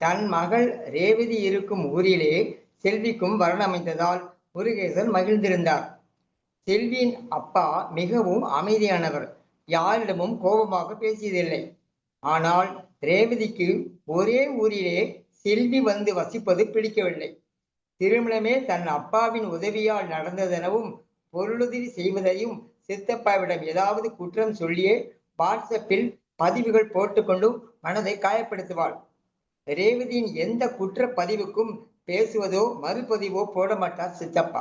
தன் மகள் ரேவதி இருக்கும் ஊரிலே செல்விக்கும் வரன் அமைந்ததால் முருகேசன் மகிழ்ந்திருந்தார். செல்வியின் அப்பா மிகவும் அமைதியானவர், யாரிடமும் கோபமாக பேசியதில்லை. ஆனால் ரேவதிக்கு ஒரே ஊரிலே செல்வி வந்து வசிப்பது பிடிக்கவில்லை. திருமணமே தன் அப்பாவின் உதவியால் நடந்ததெனவும் பொருளுதவி செய்வதையும் சித்தப்பாவிடம் ஏதாவது குற்றம் சொல்லியே வாட்ஸ்அப்பில் பதிவுகள் போட்டுக்கொண்டு மனதை காயப்படுத்துவாள். ரேவதியின் எந்த குற்ற பதிவுக்கும் பேசுவதோ மறுபதிவோ போட மாட்டார் சித்தப்பா.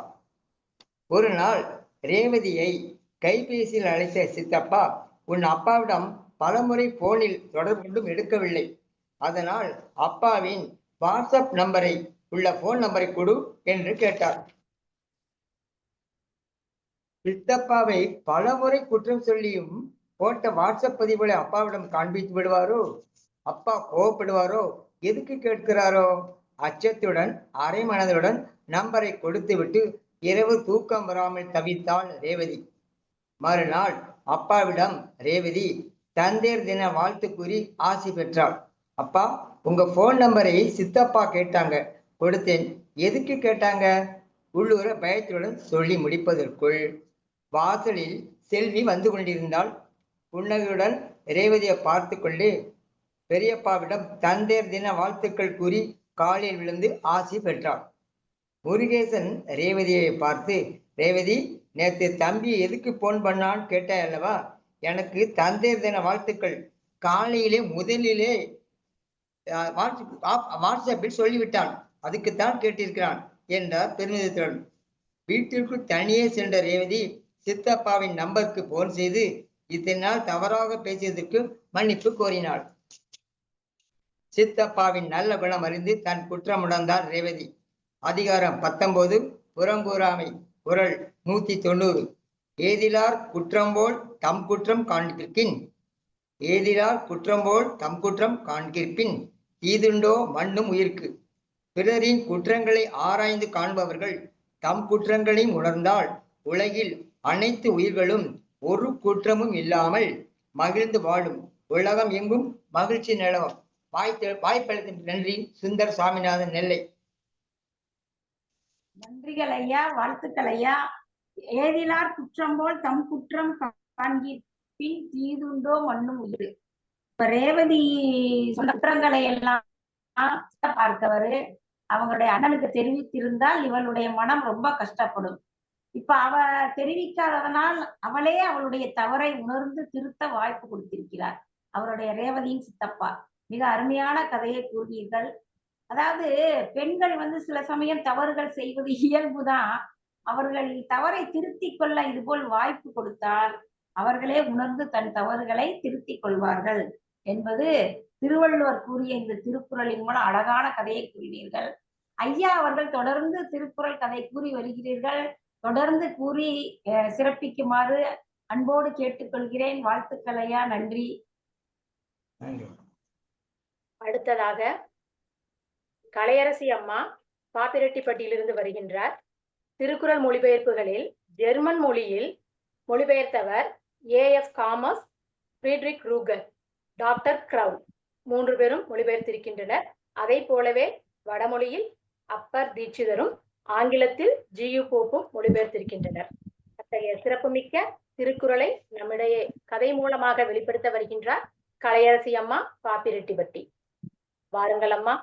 ஒரு நாள் ரேவதியை கைபேசியில் அழைத்த சித்தப்பா, உன் அப்பாவிடம் பலமுறை போனில் தொடர்பு கொண்டும் எடுக்கவில்லை, அதனால் அப்பாவின் வாட்ஸ்அப் நம்பரை உள்ள போன் நம்பரை கொடு என்று கேட்டார். சித்தப்பாவை பலமுறை குற்றம் சொல்லியும் போட்ட வாட்ஸ்அப் பதிவுகளை அப்பாவிடம் காண்பித்து விடுவாரோ? அப்பா கோவப்படுவாரோ? எதுக்கு கேட்கிறாரோ? அச்சத்துடன் அரை மனதுடன் நம்பரை கொடுத்துவிட்டு இரவு தூக்கம் வராமல் தவித்தாள் ரேவதி. மறுநாள் அப்பாவிடம் ரேவதி தந்தையர் தின வாழ்த்து கூறி ஆசி பெற்றாள். அப்பா, உங்க போன் நம்பரை சித்தப்பா கேட்டாங்க, கொடுத்தேன். எதுக்கு கேட்டாங்க? உள்ளூர பயத்துடன் சொல்லி முடிப்பதற்குள் வாசலில் செல்வி வந்து கொண்டிருந்தாள். புன்னகையுடன் ரேவதியை பார்த்து கொண்டு பெரியப்பாவிடம் தந்தையர் தின வாழ்த்துக்கள் கூறி காலில் விழுந்து ஆசி பெற்றாள். முருகேசன் ரேவதியை பார்த்து, ரேவதி, நேற்று தம்பி எதுக்கு போன் பண்ணான்னு கேட்டாய் அல்லவா? எனக்கு தந்தையர் தின வாழ்த்துக்கள் காலையிலே முதலிலே வாட்ஸ்அப்பில் சொல்லிவிட்டான், அதுக்குத்தான் கேட்டிருக்கிறான் என்றார் பெருமிதத்துடன். வீட்டிற்குள் தனியே சென்ற ரேவதி சித்தப்பாவின் நம்பருக்கு போன் செய்து இத்தனை நாள் தவறாக பேசியதற்கு மன்னிப்பு கோரினாள். சித்தப்பாவின் நல்ல குணம் அறிந்து தன் குற்றம் உணர்ந்தார் ரேவதி. அதிகாரம் 19, புறங்கூறாமை. குறள் 190. ஏதிலார் குற்றம்போல் தம் குற்றம் காண்கிற்கின், ஏதிலார் குற்றம்போல் தம் குற்றம் காண்கிற்பின் தீதுண்டோ மண்ணும் உயிர்க்கு. பிறரின் குற்றங்களை ஆராய்ந்து காண்பவர்கள் தம் குற்றங்களையும் உணர்ந்தால் உலகில் அனைத்து உயிர்களும் ஒரு குற்றமும் இல்லாமல் மகிழ்ந்து வாழும். உலகம் எங்கும் மகிழ்ச்சி நிலவும். வாய்ப்பளித்த நன்றி. சுந்தர் சாமிநாதன், நெல்லை. நன்றிகள் ஐயா, வாழ்த்துக்கள் ஐயா. ஏதிலார் குற்றம் போல் தம் குற்றம் காண்கிற்பின் தீதுண்டோ மண்ணும் உயிர். இப்ப ரேவதி சொன்ன குற்றங்களை எல்லாம் பார்த்தவரு அவங்களுடைய அண்ணனுக்கு தெரிவித்திருந்தால் இவளுடைய மனம் ரொம்ப கஷ்டப்படும். இப்ப அவ தெரிவிக்காததனால் அவளே அவளுடைய தவறை உணர்ந்து திருத்த வாய்ப்பு கொடுத்திருக்கிறார் அவருடைய ரேவதியின் சித்தப்பா. மிக அருமையான கதையை கூறினீர்கள். அதாவது பெண்கள் சில சமயம் தவறுகள் செய்வது இயல்புதான். அவர்கள் தவறை திருத்திக் கொள்ள இதுபோல் வாய்ப்பு கொடுத்தால் அவர்களே உணர்ந்து தன் தவறுகளை திருத்திக் கொள்வார்கள் என்பது திருவள்ளுவர் கூறிய இந்த திருக்குறளின் மூலம் அழகான கதையை கூறினீர்கள் ஐயா. அவர்கள் தொடர்ந்து திருக்குறள் கதை கூறி வருகிறீர்கள். தொடர்ந்து கூறி சிறப்பிக்குமாறு அன்போடு கேட்டுக்கொள்கிறேன். வாழ்த்துக்கள் ஐயா. நன்றி. அடுத்ததாக கலையரசி அம்மா பாப்பிரெட்டிப்பட்டியிலிருந்து வருகின்றார். திருக்குறள் மொழிபெயர்ப்புகளில் ஜெர்மன் மொழியில் மொழிபெயர்த்தவர் A.F. Camus, Friedrich Rückert, doctor Graul 3 பேரும் மொழிபெயர்த்திருக்கின்றனர். அதை போலவே வடமொழியில் அப்பர் தீட்சிதரும் ஆங்கிலத்தில் G.U. போப்பும் மொழிபெயர்த்திருக்கின்றனர். அத்தகைய சிறப்புமிக்க திருக்குறளை நம்மிடையே கதை மூலமாக வெளிப்படுத்த வருகின்றார் கலையரசி அம்மா பாப்பிரெட்டிப்பட்டி. வாருங்கள் அம்மா.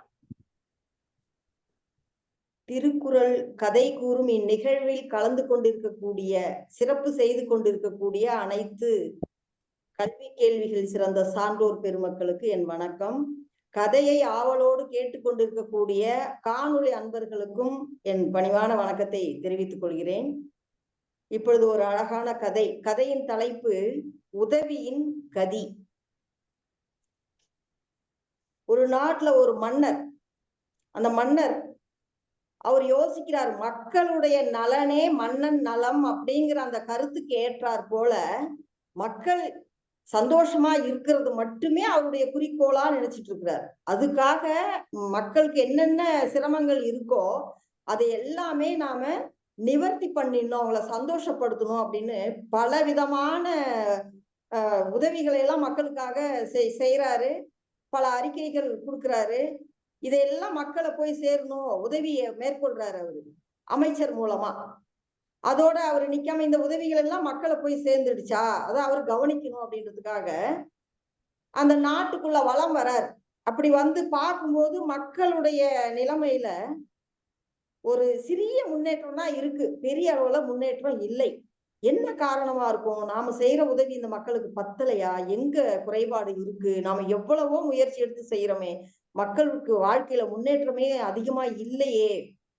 திருக்குறள் கதை கூறும் இந்நிகழ்வில் கலந்து கொண்டிருக்கக்கூடிய, சிறப்பு செய்து கொண்டிருக்கக்கூடிய அனைத்து கல்வி கேள்விகள் சிறந்த சான்றோர் பெருமக்களுக்கு என் வணக்கம். கதையை ஆவலோடு கேட்டுக்கொண்டிருக்கக்கூடிய காணொளி அன்பர்களுக்கும் என் பணிவான வணக்கத்தை தெரிவித்துக் கொள்கிறேன். இப்பொழுது ஒரு அழகான கதை. கதையின் தலைப்பு உதவியின் கதி. ஒரு நாட்டுல ஒரு மன்னர், அந்த மன்னர் அவர் யோசிக்கிறார், மக்களுடைய நலனே மன்னன் நலம் அப்படிங்கிற அந்த கருத்துக்கு ஏற்றார் போல மக்கள் சந்தோஷமா இருக்கிறது மட்டுமே அவருடைய குறிக்கோளா நினைச்சிட்டு இருக்கிறார். அதுக்காக மக்களுக்கு என்னென்ன சிரமங்கள் இருக்கோ அதை எல்லாமே நாம நிவர்த்தி பண்ணிடணும், அவங்கள சந்தோஷப்படுத்தணும் அப்படின்னு பல விதமான உதவிகளை எல்லாம் மக்களுக்காக செய்யறாரு. பல அறிக்கைகள் கொடுக்குறாரு. இதையெல்லாம் மக்களை போய் சேரணும், உதவியை மேற்கொள்றாரு அவரு. அமைச்சர் மூலமா. அதோட அவர் நிக்காம இந்த உதவிகள் எல்லாம் மக்களை போய் சேர்ந்துடுச்சா, அதை அவர் கவனிக்கணும் அப்படின்றதுக்காக அந்த நாட்டுக்குள்ள வலம் வரார். அப்படி வந்து பார்க்கும்போது மக்களுடைய நிலைமையில ஒரு சிறிய முன்னேற்றம் தான் இருக்கு, பெரிய அளவுல முன்னேற்றம் இல்லை. என்ன காரணமா இருக்கும்? நாம செய்யற உதவி இந்த மக்களுக்கு பத்தலையா? எங்க குறைபாடு இருக்கு? நாம எவ்வளவோ முயற்சி எடுத்து செய்யறோமே, மக்களுக்கு வாழ்க்கையில முன்னேற்றமே அதிகமா இல்லையே,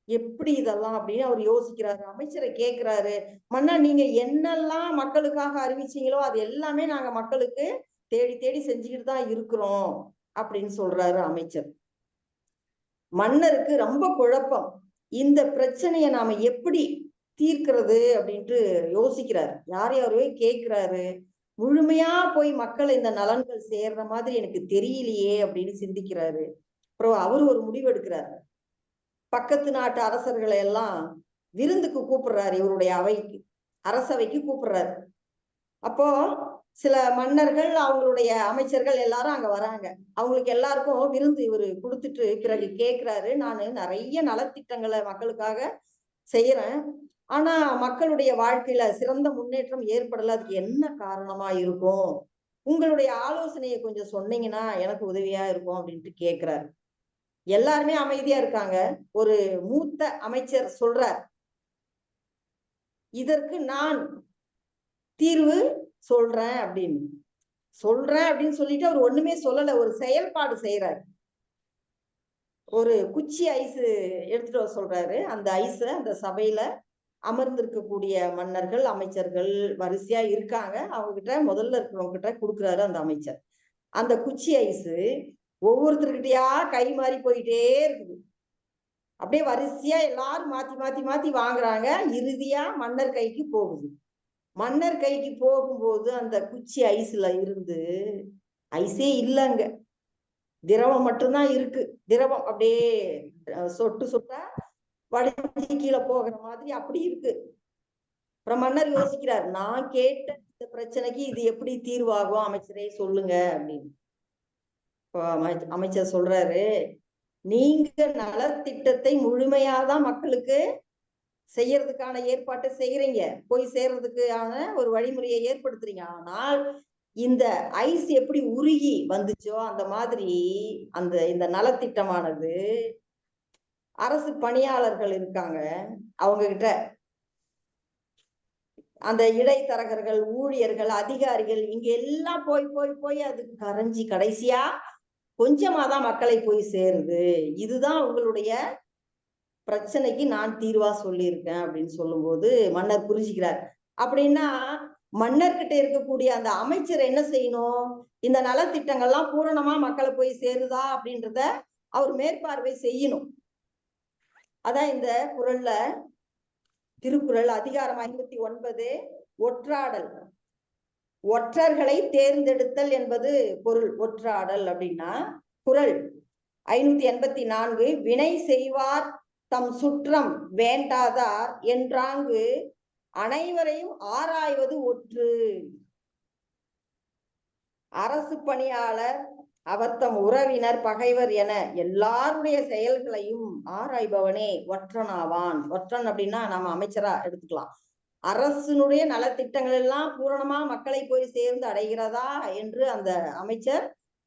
எப்படி இதெல்லாம் அப்படின்னு அவர் யோசிக்கிறாரு. அமைச்சரை கேட்கிறாரு, மன்னா நீங்க என்னெல்லாம் மக்களுக்காக அறிவிச்சீங்களோ அது எல்லாமே நாங்க மக்களுக்கு தேடி தேடி செஞ்சுக்கிட்டு தான் இருக்கிறோம் அப்படின்னு சொல்றாரு அமைச்சர். மன்னருக்கு ரொம்ப குழப்பம். இந்த பிரச்சனையை நாம எப்படி தீர்க்கிறது அப்படின்ட்டு யோசிக்கிறாரு. யாரையாவே கேட்கிறாரு. முழுமையா போய் மக்கள் இந்த நலன்கள் சேர்ற மாதிரி எனக்கு தெரியலையே அப்படின்னு சிந்திக்கிறாரு. அப்புறம் அவர் ஒரு முடிவு எடுக்கிறாரு. பக்கத்து நாட்டு அரசர்களை எல்லாம் விருந்துக்கு கூப்பிடுறாரு, இவருடைய அவைக்கு, அரசவைக்கு கூப்பிடுறாரு. அப்போ சில மன்னர்கள் அவங்களுடைய அமைச்சர்கள் எல்லாரும் அங்க வராங்க. அவங்களுக்கு எல்லாருக்கும் விருந்து இவரு கொடுத்துட்டு பிறகு கேட்கிறாரு, நானு நிறைய நலத்திட்டங்களை மக்களுக்காக செய்யறேன், ஆனா மக்களுடைய வாழ்க்கையில சிறந்த முன்னேற்றம் ஏற்படல, அதுக்கு என்ன காரணமா இருக்கும்? உங்களுடைய ஆலோசனையை கொஞ்சம் சொன்னீங்கன்னா எனக்கு உதவியா இருக்கும் அப்படின்ட்டு கேட்கிறாரு. எல்லாருமே அமைதியா இருக்காங்க. ஒரு மூத்த அமைச்சர் சொல்றார், இதற்கு நான் தீர்வு சொல்றேன் அப்படின்னு சொல்லிட்டு அவர் ஒண்ணுமே சொல்லல, ஒரு செயல்பாடு செய்யறாரு. ஒரு குச்சி ஐஸ் எடுத்துட்டு வர சொல்றாரு. அந்த ஐஸ அந்த சபையில அமர்ந்திருக்கக்கூடிய மன்னர்கள் அமைச்சர்கள் வரிசையா இருக்காங்க, அவங்க கிட்ட முதல்ல இருக்கிறவங்க கிட்ட கொடுக்குறாரு அந்த அமைச்சர். அந்த குச்சி ஐஸ் ஒவ்வொருத்தருக்கிட்டயா கை மாறி போயிட்டே இருக்குது. அப்படியே வரிசையா எல்லாரும் மாத்தி மாத்தி மாத்தி வாங்குறாங்க. இறுதியா மன்னர் கைக்கு போகுது. மன்னர் கைக்கு போகும்போது அந்த குச்சி ஐஸ்ல இருந்து ஐஸே இல்லைங்க, திரவம் மட்டும்தான் இருக்கு. திரவம் அப்படியே சொட்டு சொட்டா வடிஞ்சு கீழே போகிற மாதிரி அப்படி இருக்கு. அப்புறம் மன்னர் யோசிக்கிறார், நான் கேட்ட இந்த பிரச்சனைக்கு இது எப்படி தீர்வாகும் அமைச்சரே சொல்லுங்க அப்படின்னு. அமைச்சர் சொல்றாரு, நீங்க நலத்திட்டத்தை முழுமையாதான் மக்களுக்கு செய்யறதுக்கான ஏற்பாட்டை செய்யறீங்க, போய் சேர்றதுக்கான ஒரு வழிமுறையை ஏற்படுத்துறீங்க, ஆனால் இந்த ஐஸ் எப்படி உருகி வந்துச்சோ அந்த மாதிரி இந்த நலத்திட்டமானது அரசு பணியாளர்கள் இருக்காங்க, அவங்க கிட்ட அந்த இடைத்தரகர்கள், ஊழியர்கள், அதிகாரிகள் இங்க எல்லாம் போய் போய் போய் அது கரைஞ்சி கடைசியா கொஞ்சமாதான் மக்களை போய் சேருது. இதுதான் உங்களுடைய பிரச்சனைக்கு நான் தீர்வா சொல்லியிருக்கேன் அப்படின்னு சொல்லும்போது மன்னர் புரிஞ்சுக்கிறார். அப்படின்னா மன்னர்கிட்ட இருக்கக்கூடிய அந்த அமைச்சர் என்ன செய்யணும்? இந்த நலத்திட்டங்கள்லாம் பூரணமா மக்களை போய் சேருதா அப்படின்றத அவர் மேற்பார்வை செய்யணும். அதான் இந்த குறள்ல, திருக்குறள் அதிகாரம் 59 ஒற்றாடல், ஒற்றர்களை தேர்ந்தெடுத்தல் என்பது பொருள். ஒற்றாடல் அப்படின்னா குறள் 584 வினை செய்வார் தம் சுற்றம் வேண்டாதார் என்றாங்கு அனைவரையும் ஆராய்வது ஒற்று. அரசு பணியாளர், அவர் தம் உறவினர், பகைவர் என எல்லாருடைய செயல்களையும் ஆராய்பவனே ஒற்றனாவான். ஒற்றன் அப்படின்னா நாம அமைச்சரா எடுத்துக்கலாம். அரசினுடைய நலத்திட்டங்கள் எல்லாம் பூரணமா மக்களை போய் சேர்ந்து அடைகிறதா என்று அந்த அமைச்சர்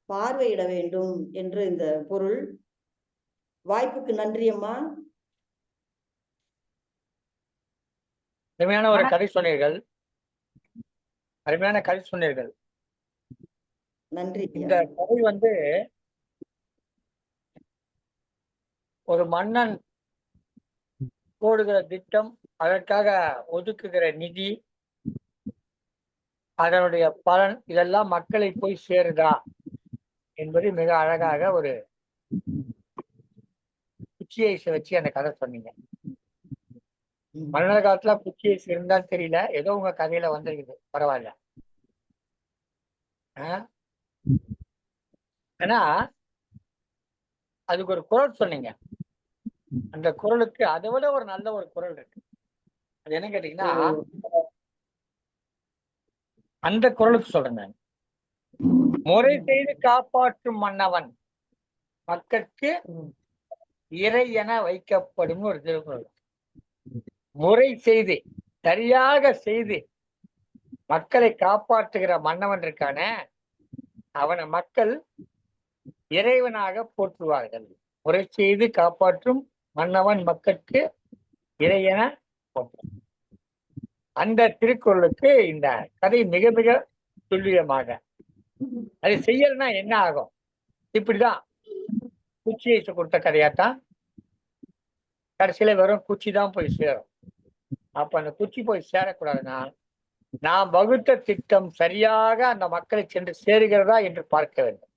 பார்வையிட வேண்டும் என்று இந்த பொருள். வாய்ப்புக்கு நன்றி அம்மா. அருமையான ஒரு கதை சொன்னீர்கள், அருமையான கதை சொன்னீர்கள். நன்றி. இந்த கதை ஒரு மன்னன் போடுகிற திட்டம், அதற்காக ஒதுக்குகிற நிதி, அதனுடைய பலன், இதெல்லாம் மக்களை போய் சேருதா என்பது மிக அழகாக ஒரு குச்சி ஐஸை வச்சு அந்த கதை சொன்னீங்க. மன்னர் காலத்துல குச்சி ஐஸ் இருந்தாலும் தெரியல, ஏதோ உங்க கதையில வந்திருக்குது, பரவாயில்ல. ஏன்னா அதுக்கு ஒரு குறள் சொன்னீங்க, அந்த குறளுக்கு அதை விட ஒரு நல்ல ஒரு குறள் இருக்கு. அது என்ன கேட்டீங்கன்னா, அந்த குறளுக்கு சொல்றேன் நான், முறை செய்து காப்பாற்றும் மன்னவன் மக்களுக்கு இறை என வைக்கப்படும் ஒரு திருக்குறள். முறை செய்து சரியாக செய்து மக்களை காப்பாற்றுகிற மன்னவன் இருக்கான, அவனை மக்கள் இறைவனாக போற்றுவார்கள். முறை செய்து காப்பாற்றும் மன்னவன் மக்களுக்கு இறையென போற்றும். அந்த திருக்குறளுக்கு இந்த கதை மிக மிக துல்லியமாக, அது செய்யலன்னா என்ன ஆகும்? இப்படிதான் குச்சியை கொடுத்த கதையாத்தான் கடைசியில வெறும் குச்சி தான் போய் சேரும். அப்ப அந்த குச்சி போய் சேரக்கூடாதுன்னா, நாம் வகுத்த திட்டம் சரியாக அந்த மக்களை சென்று சேருகிறதா என்று பார்க்க வேண்டும்.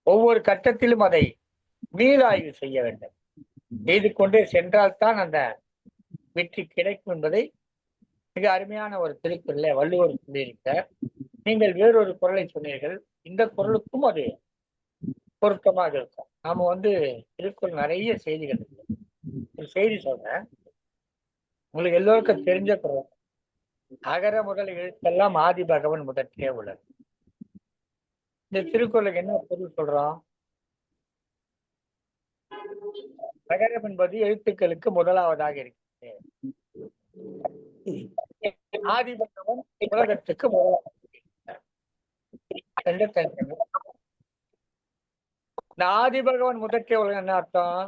ஒவ்வொரு கட்டத்திலும் அதை மீளாய்வு செய்ய வேண்டும். செய்து கொண்டே சென்றால்தான் அந்த வெற்றி கிடைக்கும் என்பதை மிக அருமையான ஒரு திருக்குறளை வள்ளுவர் சொல்லியிருக்கிறார். நீங்கள் வேறொரு குறளை சொன்னீர்கள். இந்த குறளுக்கும் அது பொருத்தமாக இருக்கும். நாம திருக்குறள் நிறைய செய்திகள் இருக்கு. ஒரு செய்தி சொல்றேன், உங்களுக்கு எல்லோருக்கும் தெரிஞ்ச குறள். அகர முதல் எழுத்தெல்லாம் ஆதி பகவன் முதற்றே உள்ளது. இந்த திருக்குறளுக்கு என்ன பொருள் சொல்றோம்? அகரம் என்பது எழுத்துக்களுக்கு முதலாவதாக இருக்கிறது. ஆதி பகவன் உலகத்துக்கு முதலாவது. இந்த ஆதி பகவன் முதற்றே உலகம் என்ன அர்த்தம்?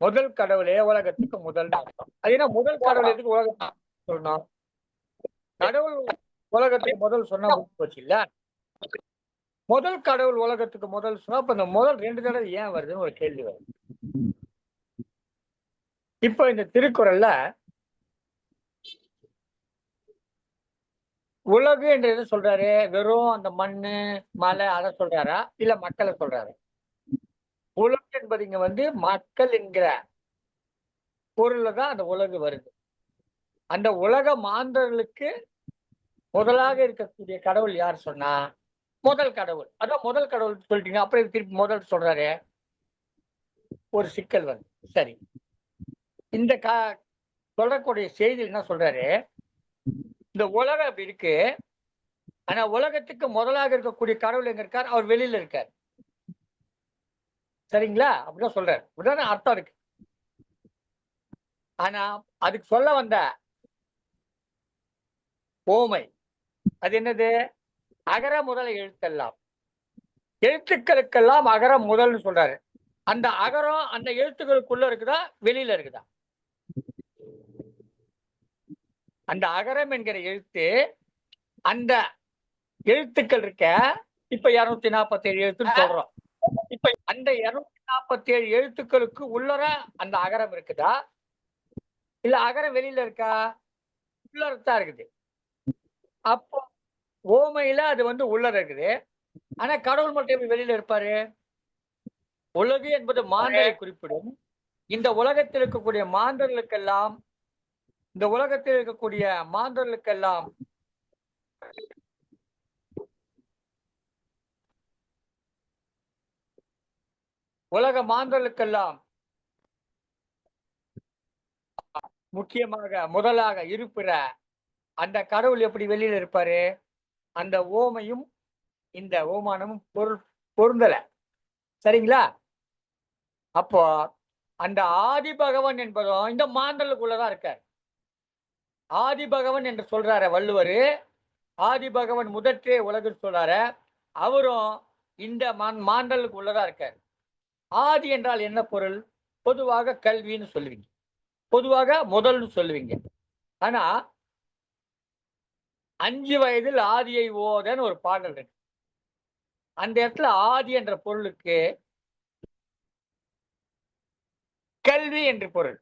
முதல் கடவுளே உலகத்துக்கு முதல் அர்த்தம். அது என்ன முதல் கடவுள் எதுக்கு உலகத்துக்கு சொல்லணும்? கடவுள் உலகத்துக்கு முதல் சொன்னா போச்சு இல்ல. முதல் கடவுள் உலகத்துக்கு முதல் சொன்னா அப்ப இந்த முதல் 2 தடவை ஏன் வருதுன்னு ஒரு கேள்வி வரும். இப்ப இந்த திருக்குறள்ல உலகு என்று எது சொல்றாரு? வெறும் அந்த மண்ணு மலை அதை சொல்றாரா, இல்ல மக்களை சொல்றாரு? உலகு என்பது இங்க மக்கள் என்கிற பொருள்ல தான் அந்த உலகு வருது. அந்த உலக மாந்தர்களுக்கு முதலாக இருக்கக்கூடிய கடவுள் யார் சொன்னா? முதல் கடவுள். அதான் முதல் கடவுள் சொல்லிட்டீங்க, அப்புறம் திருப்பி முதல் சொல்றாரு. ஒரு சிக்கல் சரி, இந்த சொல்லக்கூடிய செய்தி என்ன சொல்றாரு? இந்த உலகம் அப்படி இருக்கு, ஆனா உலகத்துக்கு முதலாக இருக்கக்கூடிய கடவுள் எங்க இருக்கார்? அவர் வெளியில இருக்கார். சரிங்களா? அப்படிதான் சொல்றாரு. அப்படிதான் அர்த்தம் இருக்கு. ஆனா அதுக்கு சொல்ல வந்த ஓமை அது என்னது? அகர முதல எழுத்தெல்லாம். எழுத்துக்களுக்கெல்லாம் அகரம் முதல்னு சொல்றாரு. அந்த அகரம் அந்த எழுத்துக்களுக்குள்ள இருக்குதா, வெளியில இருக்குதா? அந்த அகரம் என்கிற எழுத்து, அந்த எழுத்துக்கள் இருக்க. இப்ப 247 எழுத்துன்னு சொல்றோம். இப்ப அந்த 247 எழுத்துக்களுக்கு உள்ளர அந்த அகரம் இருக்குதா, இல்ல அகரம் வெளியில இருக்கா? உள்ளரத்தான் இருக்குது. அப்போ ஓமையில அது உள்ளர இருக்குது. ஆனா கடவுள் மட்டும் எப்படி வெளியில இருப்பாரு? உலகு என்பது மாந்தரை குறிப்பிடும். இந்த உலகத்தில் இருக்கக்கூடிய மாந்தர்களுக்கெல்லாம் உலக மாந்தர்களுக்கெல்லாம் முக்கியமாக முதலாக இருப்பிற அந்த கடவுள் எப்படி வெளியில இருப்பாரு? அந்த ஓமையும் இந்த ஓமானமும் பொருந்தல. சரிங்களா? அப்போ அந்த ஆதி பகவன் என்பதும் இந்த மாந்தர்களுக்குள்ளதான் இருக்கார். ஆதி பகவன் என்று சொல்றாரு வள்ளுவர். ஆதி பகவன் முதற்றே உலகு சொல்றாரு. அவரும் இந்த மாந்தர்களுக்கு உள்ளதா இருக்கார். ஆதி என்றால் என்ன பொருள்? பொதுவாக கல்வின்னு சொல்லுவீங்க, பொதுவாக முதல்னு சொல்லுவீங்க. ஆனா 5 வயதில் ஆதியை ஓதன்னு ஒரு பாடல் இருக்கு. அந்த இடத்துல ஆதி என்ற பொருளுக்கு கல்வி என்று பொருள்.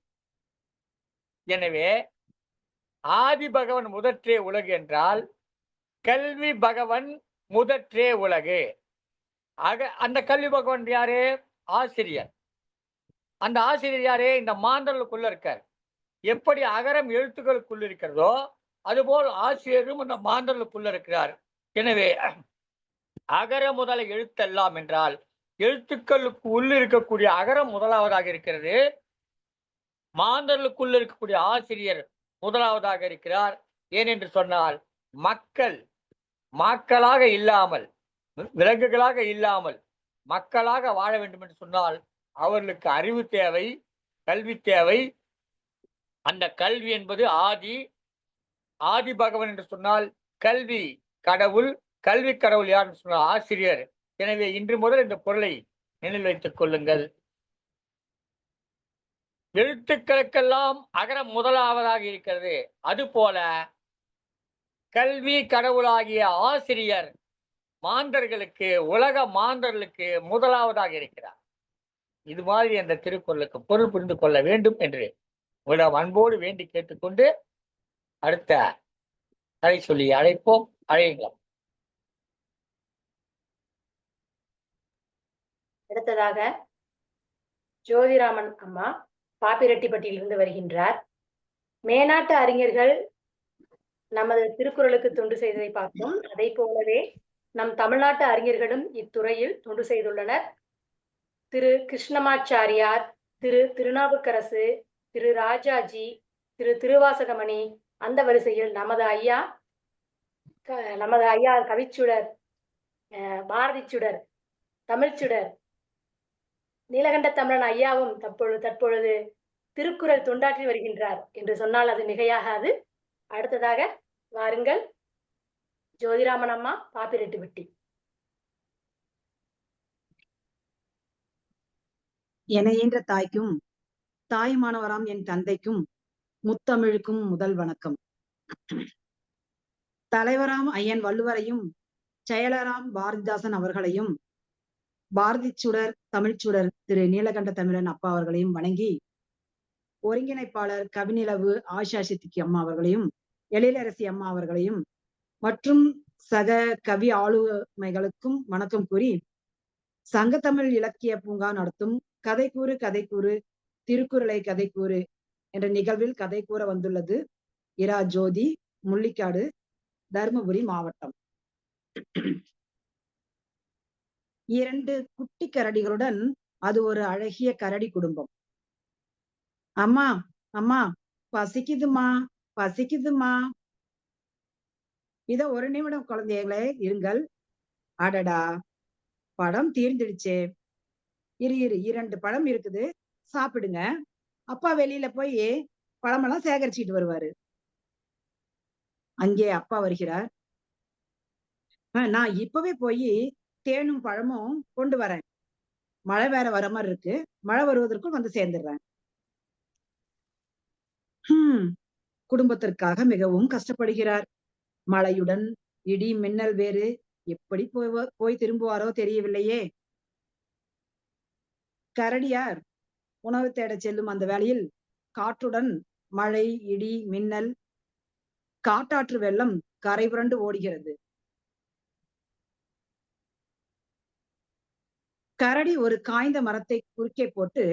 எனவே ஆதி பகவன் முதற்றே உலகு என்றால் கல்வி பகவன் முதற்றே உலகு. அந்த கல்வி பகவன் யாரு? ஆசிரியர். அந்த ஆசிரியர் யாரு? இந்த மாந்தர்களுக்குள்ள இருக்கார். எப்படி அகரம் எழுத்துக்களுக்குள்ள இருக்கிறதோ அதுபோல் ஆசிரியரும் அந்த மாந்தர்களுக்குள்ள இருக்கிறார். எனவே அகர முதல எழுத்தெல்லாம் என்றால் எழுத்துக்களுக்கு உள்ள இருக்கக்கூடிய அகரம் முதலாவதாக இருக்கிறது. மாந்தர்களுக்குள்ள இருக்கக்கூடிய ஆசிரியர் முதலாவதாக இருக்கிறார். ஏனென்று சொன்னால் மக்களாக இல்லாமல், விலங்குகளாக இல்லாமல் மக்களாக வாழ வேண்டும் என்று சொன்னால் அவர்களுக்கு அறிவு தேவை, கல்வி தேவை, அந்த கல்வி என்பது ஆதி பகவன் என்று சொன்னால் கல்வி கடவுள், கல்வி கடவுள் யார் என்று சொன்னால் ஆசிரியர். எனவே இன்று முதல் இந்த பொருளை நினைவில் வைத்துக் கொள்ளுங்கள். எழுத்துக்களுக்கெல்லாம் அகரம் முதலாவதாக இருக்கிறது. அதுபோல கல்வி கடவுளாகிய ஆசிரியர் மாந்தர்களுக்கு, உலக மாந்தர்களுக்கு முதலாவதாக இருக்கிறார். இது மாதிரி அந்த திருக்குறளுக்கு பொருள் புரிந்து கொள்ள வேண்டும் என்று உங்களிடம் அன்போடு வேண்டி கேட்டுக்கொண்டு அடுத்த கதை சொல்லி அழைப்போம். அழைக்கலாம். அடுத்ததாக ஜோதிராமன் அம்மா பாப்பிரெட்டிப்பட்டியிலிருந்து வருகின்றார். மேனாட்டு அறிஞர்கள் நமது திருக்குறளுக்கு தொண்டு செய்ததை பார்த்தோம். அதை போலவே நம் தமிழ்நாட்டு அறிஞர்களும் இத்துறையில் தொண்டு செய்துள்ளனர். திரு கிருஷ்ணமாச்சாரியார், திரு திருநாவுக்கரசு, திரு ராஜாஜி, திரு திருவாசகமணி, அந்த வரிசையில் நமது ஐயா கவிச்சுடர், பாரதிச்சுடர், தமிழ்ச்சுடர், நீலகண்ட தமிழன் ஐயாவும் தற்பொழுது திருக்குறள் தொண்டாற்றி வருகின்றார் என்று சொன்னால் அது மிகையாகாது. அடுத்ததாக வாருங்கள், ஜோதிராமன் அம்மா பாப்பிரெட்டிப்பட்டி. என ஈன்ற தாய்க்கும் தாயுமானவராம் என் தந்தைக்கும் முத்தமிழுக்கும் முதல் வணக்கம். தலைவராம் ஐயன் வள்ளுவரையும் செயலராம் பாரதிதாசன் அவர்களையும் பாரதிச்சுடர் தமிழ்ச்சுடர் திரு நீலகண்ட தமிழன் அப்பா அவர்களையும் வணங்கி, ஒருங்கிணைப்பாளர் கவிநிலவு ஆஷா சித்திக்கு அம்மா அவர்களையும் எழிலரசி அம்மா அவர்களையும் மற்றும் சக கவி ஆளுமைகளுக்கும் வணக்கம் கூறி, சங்கத்தமிழ் இலக்கிய பூங்கா நடத்தும் கதை கூறு திருக்குறளை கதை கூறு என்ற நிகழ்வில் கதை கூற வந்துள்ளது இரா ஜோதி, முள்ளிக்காடு, தருமபுரி மாவட்டம். 2 குட்டி கரடிகளுடன் அது ஒரு அழகிய கரடி குடும்பம். அம்மா அம்மா பசிக்குதுமா பசிக்குதுமா. இதோ ஒரு நிமிடம் குழந்தைகளே இருங்கள். அடடா, பழம் தீர்ந்துடுச்சே. இரு 2 பழம் இருக்குது, சாப்பிடுங்க. அப்பா வெளியில போய் பழமெல்லாம் சேகரிச்சுட்டு வருவாரு. அங்கே அப்பா வருகிறார். நான் இப்பவே போய் தேனும் பழமும் கொண்டு வரேன். மழை வேற வர மாதிரி இருக்கு, மழை வருவதற்குள் வந்து சேர்ந்துடுறேன். குடும்பத்திற்காக மிகவும் கஷ்டப்படுகிறார். மழையுடன் இடி மின்னல் வேறு, எப்படி போய் திரும்புவாரோ தெரியவில்லையே. கரடியார் உணவு தேட செல்லும் அந்த வேளையில் காற்றுடன் மழை, இடி, மின்னல், காட்டாற்று வெள்ளம் கரை புரண்டு ஓடுகிறது. கரடி ஒரு காய்ந்த மரத்தை குறுக்கே போட்டு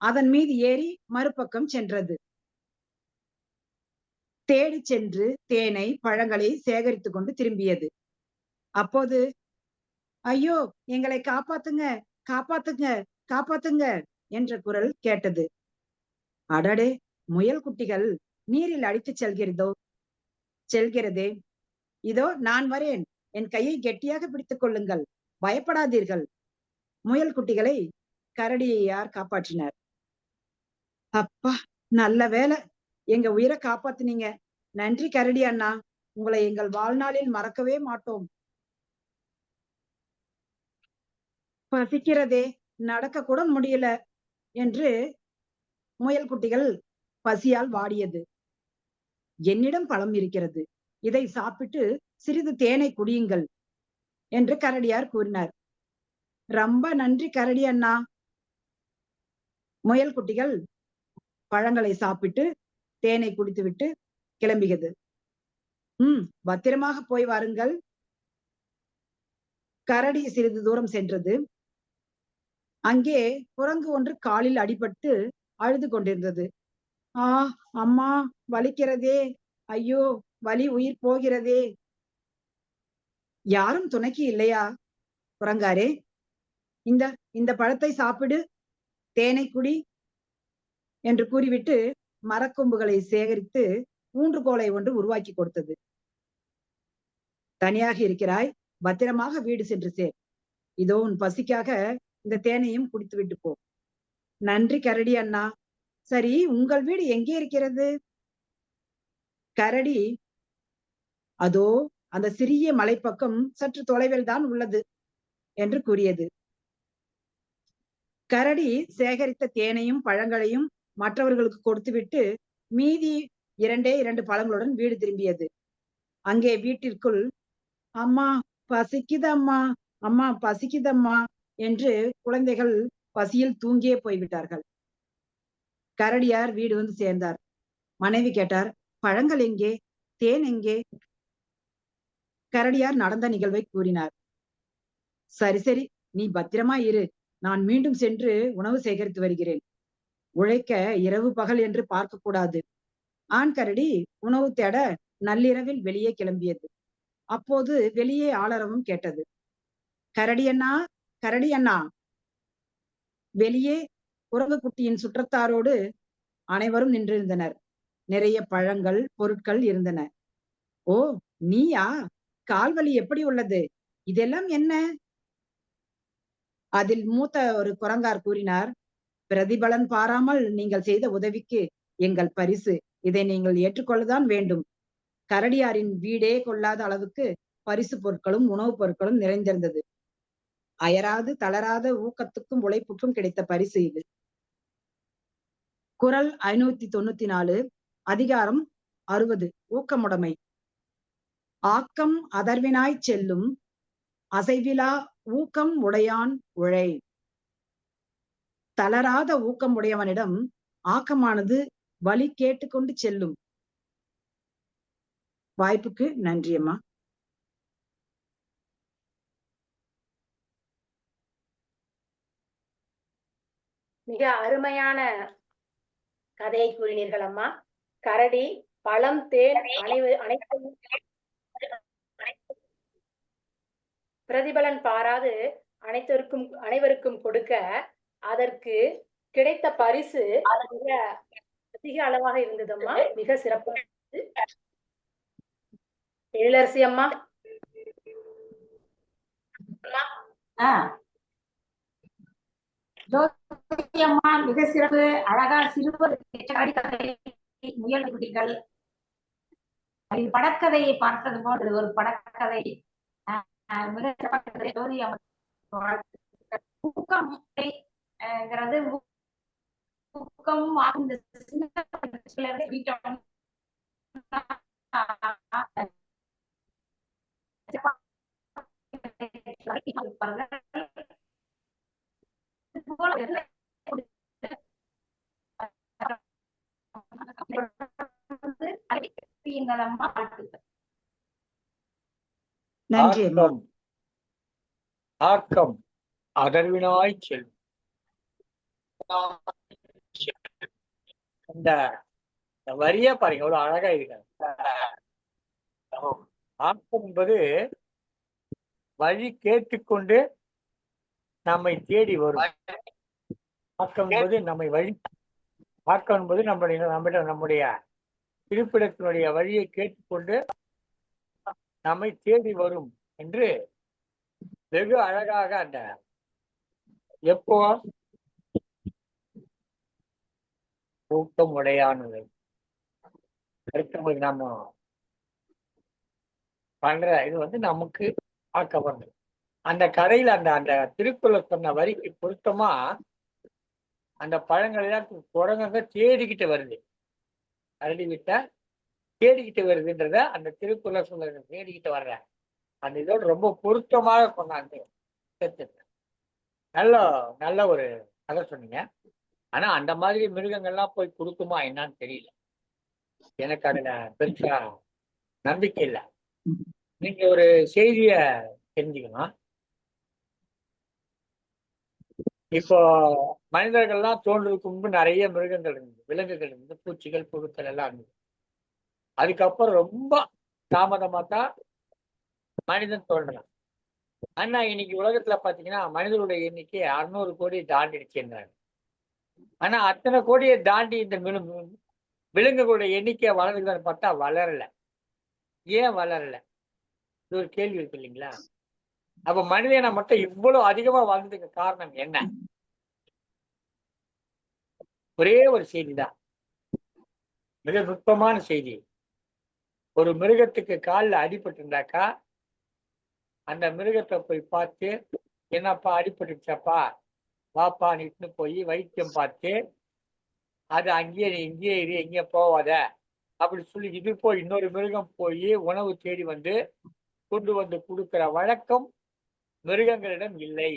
அதன் மீது ஏறி மறுபக்கம் சென்றது. தேடி சென்று தேனை, பழங்களை சேகரித்து கொண்டு திரும்பியது. அப்போது, ஐயோ, எங்களை காப்பாத்துங்க காப்பாத்துங்க காப்பாத்துங்க என்ற குரல் கேட்டது. அடடே, முயல் குட்டிகள் நீரில் அடித்து செல்கிறதே. இதோ நான் வரேன், என் கையை கெட்டியாக பிடித்துக் கொள்ளுங்கள், பயப்படாதீர்கள். முயல் குட்டிகளை கரடியார் காப்பாற்றினார். அப்பா, நல்ல வேலை, எங்க உயிரை காப்பாத்தினீங்க. நன்றி கரடி அண்ணா, உங்களை எங்கள் வாழ்நாளில் மறக்கவே மாட்டோம். பசிக்கிறதே, நடக்க கூட முடியல என்று முயல் குட்டிகள் பசியால் வாடியது. என்னிடம் பழம் இருக்கிறது, இதை சாப்பிட்டு சிறிது தேனை குடியுங்கள் என்று கரடியார் கூறினார். ரொம்ப நன்றி கரடி அண்ணா. முயல் குட்டிகள் பழங்களை சாப்பிட்டு தேனை குடித்துவிட்டு கிளம்பியது. பத்திரமாக போய் வாருங்கள். கரடி சிறிது தூரம் சென்றது. அங்கே குரங்கு ஒன்று காலில் அடிபட்டு அழுது கொண்டிருந்தது. அம்மா, வலிக்கிறதே, ஐயோ, வலி, உயிர் போகிறதே. யாரும் துணைக்கு இல்லையா குரங்காரே? இந்த பழத்தை சாப்பிடு, தேனை குடி என்று கூறிவிட்டு மரக்கொம்புகளை சேகரித்து ஊன்றுகோலை ஒன்று உருவாக்கி கொடுத்தது. தனியாக இருக்கிறாய், பத்திரமாக வீடு சென்று சேர். இதோ உன் பசிக்காக இந்த தேனையும் குடித்து விட்டு போ. நன்றி கரடி அண்ணா. சரி, உங்கள் வீடு எங்கே இருக்கிறது? கரடி, அதோ அந்த சிறிய மலைப்பக்கம் சற்று தொலைவில் தான் உள்ளது என்று கூறியது. கரடி சேகரித்த தேனையும் பழங்களையும் மற்றவர்களுக்கு கொடுத்துவிட்டு மீதி 2 பழங்களுடன் வீடு திரும்பியது. அங்கே வீட்டிற்குள், அம்மா பசிக்குதம்மா, அம்மா பசிக்குதம்மா என்று குழந்தைகள் பசியில் தூங்கியே போய்விட்டார்கள். கரடியார் வீடு வந்து சேர்ந்தார். மனைவி கேட்டார், பழங்கள் எங்கே? தேன் எங்கே? கரடியார் நடந்த நிகழ்வை கூறினார். சரி சரி, நீ பத்திரமா இரு, நான் மீண்டும் சென்று உணவு சேகரித்து வருகிறேன். உழைக்க இரவு பகல் என்று பார்க்க கூடாது. ஆண் கரடி உணவு தேட நள்ளிரவில் வெளியே கிளம்பியது. அப்போது வெளியே ஆளரவும் கேட்டது. கரடி அண்ணா, கரடி அண்ணா. வெளியே குரங்கு குட்டியின் சுற்றத்தாரோடு அனைவரும் நின்றிருந்தனர். நிறைய பழங்கள், பொருட்கள் இருந்தன. ஓ, நீயா? கால்வலி எப்படி உள்ளது? இதெல்லாம் என்ன? அதில் மூத்த ஒரு குரங்கார் கூறினார், பிரதிபலன் பாராமல் நீங்கள் செய்த உதவிக்கு எங்கள் பரிசு. இதை நீங்கள் ஏற்றுக்கொள்ளதான் வேண்டும். கரடியாரின் வீடே கொள்ளாத அளவுக்கு பரிசு பொருட்களும் உணவுப் பொருட்களும் நிறைந்திருந்தது. அயராது தளராத ஊக்கத்துக்கும் உழைப்புக்கும் கிடைத்த பரிசு இது. குறள் 594, அதிகாரம் 60, ஊக்கமுடைமை. ஆக்கம் அதர்வினாய்ச் செல்லும், அசைவிலா ஊக்கம் உடையான் உழை. தளராத ஊக்கம் உடையவனிடம் ஆக்கமானது வழி கேட்டுக்கொண்டு செல்லும். வாய்ப்புக்கு நன்றி அம்மா. மிக அருமையான கதையை கூறினீர்கள் அம்மா. கரடி பழம், தேன் அனைத்தையும் பிரதிபலன் பாராது அனைவருக்கும் கொடுக்க அதற்கு கிடைத்த பரிசு மிக அதிக அளவாக இருந்ததம்மா. மிக சிறப்பாக. எழிலரசி அம்மா. ஜோதி அம்மா மிக சிறப்பு. அழகா சிறுவர் முயல் குட்டிகள் படக்கதையை பார்த்தது போன்று ஒரு படக்கதை மிக சிறப்பாக. ஜோதி அம்மா ஊக்கம்ங்கிறது ஊக்கம் நன்றி அம்மா. ஆக்கம் அதர்வினாய் செல்லும். இந்த வரியா பாருங்க, எவ்வளவு அழகா இருக்காங்க. ஆக்கம் என்பது வழி கேட்டுக்கொண்டு நம்மை தேடி வரும். ஆக்கம் என்பது நம்மை வழி, ஆக்கம் என்பது நம்முடைய இருப்பிடத்தினுடைய வழியை கேட்டுக்கொண்டு நம்மை தேடி வரும் என்று வெகு அழகாக அந்த எப்போ ஊக்கம் உடையானது அடுத்தவங்களுக்கு நம்ம பண்ற இது நமக்கு ஆக்கப்படுது. அந்த கதையில அந்த திருக்குறள் சொன்ன வரிக்கு பொருத்தமா அந்த பழங்களெல்லாம் குரங்க தேடிக்கிட்டு வருது. கரடி விட்ட தேடிக்கிட்டு வருதுன்றத அந்த திருக்குறள் சொல்ல தேடிக்கிட்டு வர்ற அந்த இதோட ரொம்ப பொருத்தமாக கொண்டாந்து நல்ல நல்ல ஒரு கதை சொன்னீங்க. ஆனா அந்த மாதிரி மிருகங்கள்லாம் போய் கொடுக்குமா என்னன்னு தெரியல. எனக்கு அதுல பெருசா நம்பிக்கை இல்லை. நீங்க ஒரு செய்திய தெரிஞ்சுக்கணும். இப்போ மனிதர்கள்லாம் தோன்றதுக்கு முன்பு நிறைய மிருகங்கள் இருந்தது, விலங்குகள் இருந்தது, பூச்சிகள், புழுக்கள் எல்லாம் இருந்தது. அதுக்கப்புறம் ரொம்ப தாமதமா தான் மனிதன் தோன்றலாம். ஆனா இன்னைக்கு உலகத்துல பாத்தீங்கன்னா மனிதனுடைய எண்ணிக்கை 600 கோடி தாண்டிடுச்சுன்றாங்க. ஆனா அத்தனை கோடியை தாண்டி இந்த விலங்குகளுடைய எண்ணிக்கை வளருதுன்னு பார்த்தா வளரல. ஏன் வளரல? இது ஒரு கேள்வி இருக்கு இல்லைங்களா? அப்ப மனிதனை மட்டும் இவ்வளவு அதிகமா வாழ்ந்ததுக்கு காரணம் என்ன? ஒரே ஒரு செய்தி தான், மிக நுட்பமான செய்தி. ஒரு மிருகத்துக்கு காலில் அடிபட்டிருந்தாக்கா அந்த மிருகத்தை போய் பார்த்து, என்னப்பா அடிபட்டுச்சாப்பா, வாப்பா நிட்டு போய் வைத்தியம் பார்த்து, அது அங்கேயே நீ இங்கேயே இரு, எங்கேயே போவாத அப்படி சொல்லி இது போய் இன்னொரு மிருகம் போய் உணவு தேடி வந்து கொண்டு வந்து கொடுக்கிற வழக்கம் மிருகங்களிடம் இல்லை.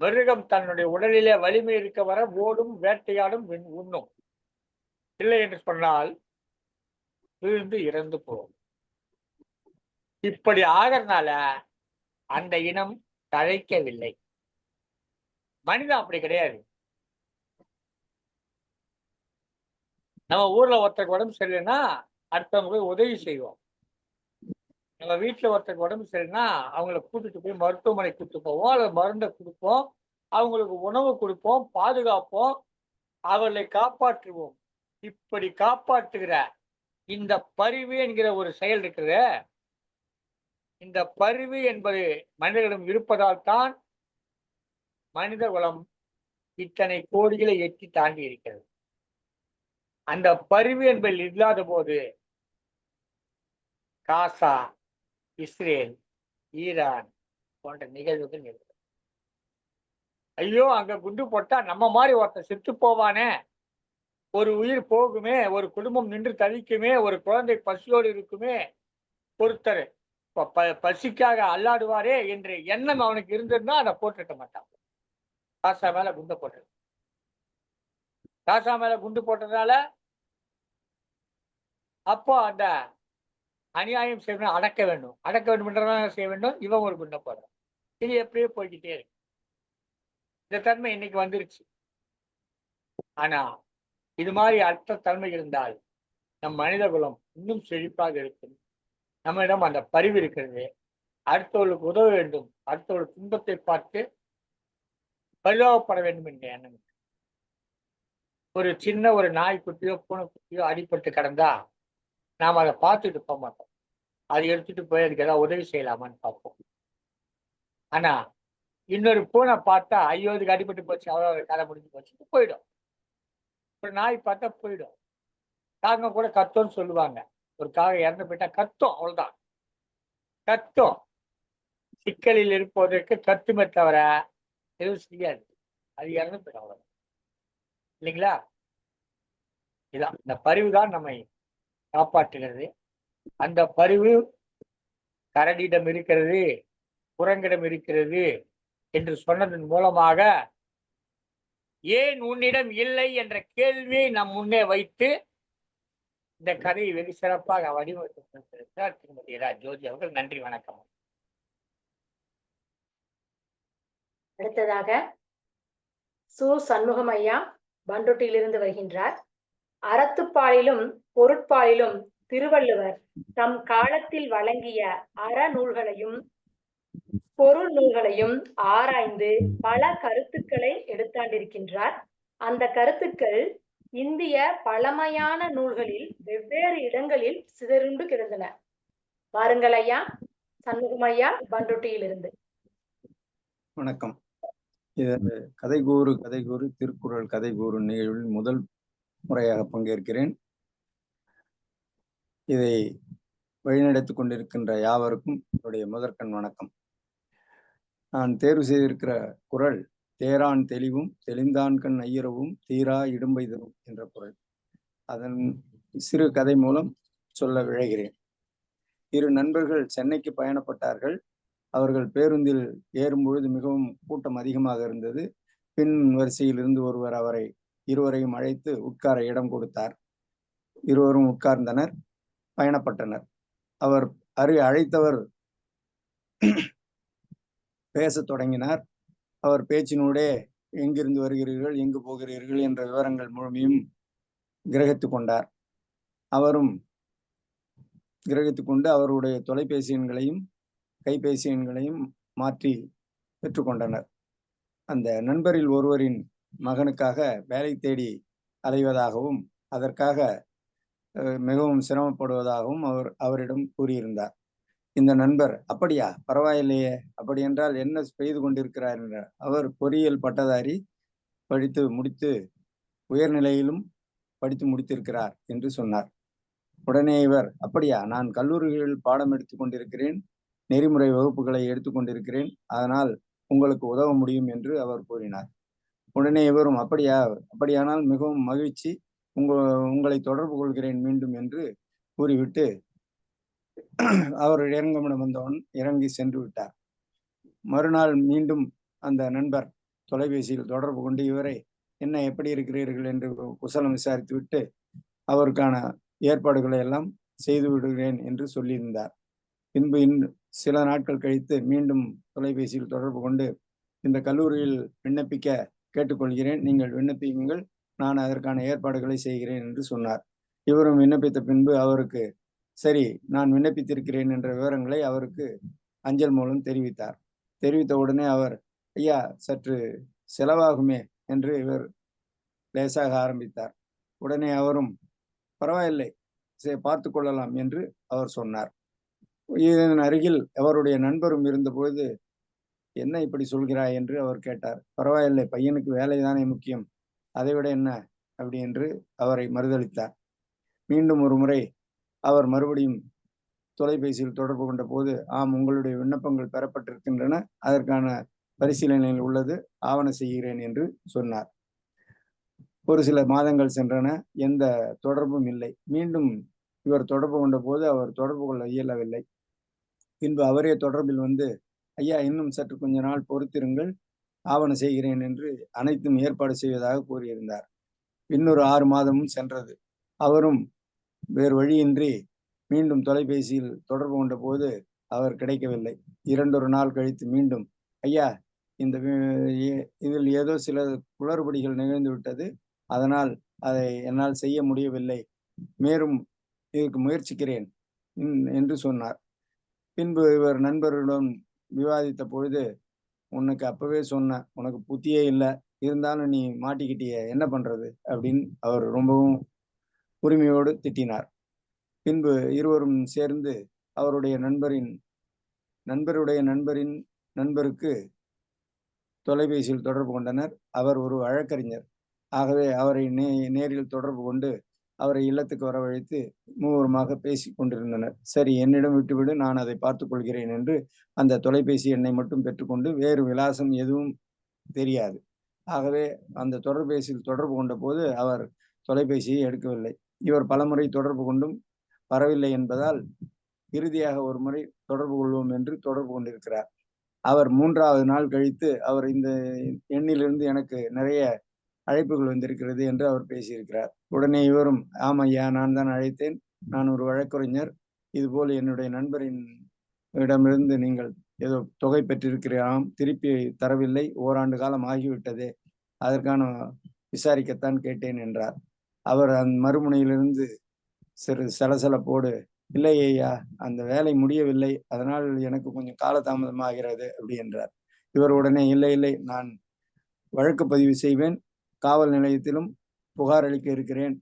மிருகம் தன்னுடைய உடலிலே வலிமை இருக்க வர ஓடும், வேட்டையாடும், உண்ணும். இல்லை என்று சொன்னால் விழுந்து இறந்து போகும். இப்படி ஆகிறதுனால அந்த இனம் தழைக்கவில்லை. மனிதன் அப்படி கிடையாது. நம்ம ஊர்ல ஒருத்தருக்கு உடம்பு சரியில்லைன்னா அடுத்தவங்களுக்கு உதவி செய்வோம். நம்ம வீட்டுல ஒருத்தருக்கு உடம்பு சரியில்லைன்னா அவங்கள கூட்டிட்டு போய் மருத்துவமனை கூட்டிட்டு போவோம், அல்லது மருந்தை கொடுப்போம், அவங்களுக்கு உணவு கொடுப்போம், பாதுகாப்போம், அவர்களை காப்பாற்றுவோம். இப்படி காப்பாற்றுகிற இந்த பரிவு என்கிற ஒரு செயல் இருக்கிறது. இந்த பரிவு என்பது மனிதர்களிடம் இருப்பதால் தான் மனித குலம் இத்தனை கோடிகளை எட்டி தாண்டி இருக்கிறது. அந்த பரிவு என்பது இல்லாத போது காசா, இஸ்ரேல், ஈரான் போன்ற நிகழ்வுகள் நிகழும். ஐயோ அங்க குண்டு போட்டா நம்ம மாதிரி ஒருத்தர் செத்து போவானே, ஒரு உயிர் போகுமே, ஒரு குடும்பம் நின்று தவிக்குமே, ஒரு குழந்தை பசியோடு இருக்குமே, ஒருத்தர் பசிக்காக அல்லாடுவாரே என்ற எண்ணம் அவனுக்கு இருந்திருந்தா அதை போட்டுக்க மாட்டான். காசா மேல குண்டு போட்டது. காசா மேல குண்டு போட்டதால அப்போ அந்த அநியாயம் செய்யணும், அடக்க வேண்டும். அடக்க வேண்டும் என்றதான் செய்ய வேண்டும். இவன் ஒரு குண்டை போடுறான். இது எப்படியே போய்கிட்டே இருக்கு. இந்த தன்மை இன்னைக்கு வந்துருச்சு. ஆனா இது மாதிரி அடுத்த தன்மை இருந்தால் நம் மனித குலம் இன்னும் செழிப்பாக இருக்கும். நம்மிடம் அந்த பரிவு இருக்கிறது. அடுத்தவர்களுக்கு உதவ வேண்டும், அடுத்தவர்கள் துன்பத்தை பார்த்து பரிதாபப்பட வேண்டும் என்ற எண்ணம். ஒரு சின்ன ஒரு நாய்க்குட்டியோ பூனைக்குட்டியோ அடிபட்டு கிடந்தா நாம் அதை பார்த்துட்டு போக மாட்டோம். அதை எடுத்துட்டு போய் அதுக்கு ஏதாவது உதவி செய்யலாமான்னு பார்ப்போம். ஆனா இன்னொரு பூனை பார்த்தா ஐயோ இதுக்கு அடிபட்டு போச்சு, அவ்வளோ கதை முடிஞ்சு போச்சு, போயிடும். ஒரு நாய் பார்த்தா போயிடும். காங்க கூட கத்தோன்னு சொல்லுவாங்க. ஒரு காகம் இறந்து போயிட்டா கத்தும், அவ்வளவுதான் கத்தும். சிக்கலில் இருப்பதற்கு கத்துமே தவிர எதுவும் செய்யாது. அது இறந்து போயிடும், அவ்வளவுதான். இல்லைங்களா? இதான் இந்த பரிவு தான் நம்மை காப்பாற்றுகிறது. அந்த பரிவு கரடியிடம் இருக்கிறது, குரங்கிடம் இருக்கிறது என்று சொன்னதன் மூலமாக ஏன் உன்னிடம் இல்லை என்ற கேள்வியை நம் முன்னே வைத்து இந்த கதையை வெகு சிறப்பாக வடிவமைத்திருக்கிறார் திருமதி ரா ஜோதி அவர்கள். நன்றி, வணக்கம். அடுத்ததாக சு சண்முகம் ஐயா பண்ருட்டியிலிருந்து வருகின்றார். அறத்துப்பாலிலும் பொருட்பாலிலும் திருவள்ளுவர் தம் காலத்தில் வழங்கிய அறநூல்களையும் பொருள் நூல்களையும் ஆராய்ந்து பல கருத்துக்களை எடுத்தாண்டிருக்கின்றார். அந்த கருத்துக்கள் இந்திய பழமையான நூல்களில் வெவ்வேறு இடங்களில் சிதறுண்டு கிடந்தன. வாருங்கள் ஐயா. சண்முகம் ஐயா பண்ருட்டியிலிருந்து. வணக்கம். இது கதை கூறு திருக்குறள் கதை கூறு நிகழ்வில் முதல் முறையாக பங்கேற்கிறேன். இதை வழிநடத்திக் கொண்டிருக்கின்ற யாவருக்கும் என்னுடைய முதற்கண் வணக்கம். நான் தேர்வு செய்திருக்கிற குறள் தேரான் தெளிவும் தெளிந்தான்கண் ஐயரவும் தீரா இடும்பை தரும் என்ற குறள். அதன் சிறு கதை மூலம் சொல்ல விழைகிறேன். இரு நண்பர்கள் சென்னைக்கு பயணப்பட்டார்கள். அவர்கள் பேருந்தில் ஏறும் பொழுது மிகவும் கூட்டம் அதிகமாக இருந்தது. பின் வரிசையில் இருந்து ஒருவர் இருவரையும் அழைத்து உட்கார இடம் கொடுத்தார். இருவரும் உட்கார்ந்தனர், பயணப்பட்டனர். அவர் அழைத்தவர் பேசத் தொடங்கினார். அவர் பேச்சினூடே எங்கிருந்து வருகிறீர்கள், எங்கு போகிறீர்கள் என்ற விவரங்கள் முழுமையும் கிரகித்து கொண்டார். அவரும் கிரகித்து கொண்டு அவருடைய தொலைபேசி எண்களையும் கைபேசி எண்களையும் மாற்றி பெற்றுக்கொண்டனர். அந்த நண்பரில் ஒருவரின் மகனுக்காக வேலை தேடி அலைவதாகவும் அதற்காக மிகவும் சிரமப்படுவதாகவும் அவரிடம் கூறியிருந்தார். இந்த நண்பர், அப்படியா, பரவாயில்லையே, அப்படி என்றால் என்ன செய்து கொண்டிருக்கிறார் என்றார். அவர் பொறியியல் பட்டதாரி, படித்து முடித்து உயர்நிலையிலும் படித்து முடித்திருக்கிறார் என்று சொன்னார். உடனே இவர், அப்படியா, நான் கல்லூரிகளில் பாடம் எடுத்துக் கொண்டிருக்கிறேன், நெறிமுறை வகுப்புகளை எடுத்துக்கொண்டிருக்கிறேன், அதனால் உங்களுக்கு உதவ முடியும் என்று அவர் கூறினார். உடனே இவரும், அப்படியானால் மிகவும் மகிழ்ச்சி, உங்களை தொடர்பு கொள்கிறேன் மீண்டும் என்று கூறிவிட்டு அவர் இறங்குமிடம் வந்தவன் இறங்கி சென்று விட்டார். மறுநாள் மீண்டும் அந்த நண்பர் தொலைபேசியில் தொடர்பு கொண்டு இவரை, என்ன, எப்படி இருக்கிறீர்கள் என்று குசலம் விசாரித்து விட்டு அவருக்கான ஏற்பாடுகளை எல்லாம் செய்து விடுகிறேன் என்று சொல்லியிருந்தார். பின்பு சில நாட்கள் கழித்து மீண்டும் தொலைபேசியில் தொடர்பு கொண்டு, இந்த கல்லூரியில் விண்ணப்பிக்க கேட்டுக்கொள்கிறேன், நீங்கள் விண்ணப்பியுங்கள், நான் அதற்கான ஏற்பாடுகளை செய்கிறேன் என்று சொன்னார். இவரும் விண்ணப்பித்த பின்பு அவருக்கு, சரி, நான் விண்ணப்பித்திருக்கிறேன் என்ற விவரங்களை அவருக்கு அஞ்சல் மூலம் தெரிவித்தார். தெரிவித்த உடனே அவர், ஐயா, சற்று செலவாகுமே என்று இவர் லேசாக ஆரம்பித்தார். உடனே அவரும், பரவாயில்லை, பார்த்து கொள்ளலாம் என்று அவர் சொன்னார். இதன் அருகில் அவருடைய நண்பரும் இருந்தபோது, என்ன இப்படி சொல்கிறாய் என்று அவர் கேட்டார். பரவாயில்லை, பையனுக்கு வேலைதானே முக்கியம், அதைவிட என்ன அப்படி என்று அவரை மறுதளித்தார். மீண்டும் ஒரு முறை அவர் மறுபடியும் தொலைபேசியில் தொடர்பு கொண்ட போது, ஆம், உங்களுடைய விண்ணப்பங்கள் பெறப்பட்டிருக்கின்றன, அதற்கான பரிசீலனையில் உள்ளது, ஆவண செய்கிறேன் என்று சொன்னார். ஒரு சில மாதங்கள் சென்றன, எந்த தொடர்பும் இல்லை. மீண்டும் இவர் தொடர்பு கொண்ட போது அவர் தொடர்பு கொள்ள இயலவில்லை. பின்பு அவரே தொடர்பில் வந்து, ஐயா, இன்னும் சற்று கொஞ்ச நாள் பொறுத்திருங்கள், ஆவண செய்கிறேன் என்று அனைத்தும் ஏற்பாடு செய்வதாக கூறியிருந்தார். இன்னொரு 6 மாதமும் சென்றது. அவரும் வேறு வழியின்றி மீண்டும் தொலைபேசியில் தொடர்பு கொண்ட போது அவர் கிடைக்கவில்லை. 2 நாள் கழித்து மீண்டும், ஐயா, இதில் ஏதோ சில குளறுபடிகள் நிகழ்ந்து விட்டது, அதனால் அதை என்னால் செய்ய முடியவில்லை, மேலும் இதற்கு முயற்சிக்கிறேன் என்று சொன்னார். பின்பு இவர் நண்பர்களுடன் விவாதித்த பொழுது, உனக்கு அப்பவே சொன்னேன், உனக்கு புத்தியே இல்லை, இருந்தாலும் நீ மாட்டிக்கிட்டிய, என்ன பண்றது அப்படின்னு அவர் ரொம்பவும் உரிமையோடு திட்டினார். பின்பு இருவரும் சேர்ந்து அவருடைய நண்பரின் நண்பருக்கு தொலைபேசியில் தொடர்பு கொண்டனர். அவர் ஒரு வழக்கறிஞர். ஆகவே அவரை நேரில் தொடர்பு கொண்டு அவரை இல்லத்துக்கு வரவழைத்து மூவருமாக பேசி கொண்டிருந்தனர். சரி, என்னிடம் விட்டுவிடு, நான் அதை பார்த்துக் கொள்கிறேன் என்று அந்த தொலைபேசி எண்ணை மட்டும் பெற்றுக்கொண்டு வேறு விலாசம் எதுவும் தெரியாது. ஆகவே அந்த தொலைபேசியில் தொடர்பு கொண்ட போது அவர் தொலைபேசியை எடுக்கவில்லை. இவர் பலமுறை தொடர்பு கொண்டும் வரவில்லை என்பதால் இறுதியாக ஒரு முறை தொடர்பு கொள்வோம் என்று தொடர்பு கொண்டிருக்கிறார். அவர் 3வது நாள் கழித்து, அவர் இந்த எண்ணிலிருந்து எனக்கு நிறைய அழைப்புகள் வந்திருக்கிறது என்று அவர் பேசியிருக்கிறார். உடனே இவரும், ஆமையா, நான் தான் அழைத்தேன், நான் ஒரு வழக்கறிஞர், இதுபோல் என்னுடைய நண்பரின் இடமிருந்து நீங்கள் ஏதோ தொகை பெற்றிருக்கிறாராம், திருப்பி தரவில்லை, ஓராண்டு காலம் ஆகிவிட்டதே, அதற்கான விசாரிக்கத்தான் கேட்டேன் என்றார். அவர் அந்த மறுமுனையிலிருந்து சிறு சலசலப்போடு, இல்லை ஐயா, அந்த வேலை முடியவில்லை, அதனால் எனக்கு கொஞ்சம் காலதாமதமாகிறது அப்படி என்றார். இவர் உடனே, இல்லை, நான் வழக்கு பதிவு செய்வேன், காவல் நிலையத்திலும் புகார் அளிக்க இருக்கிறேன்,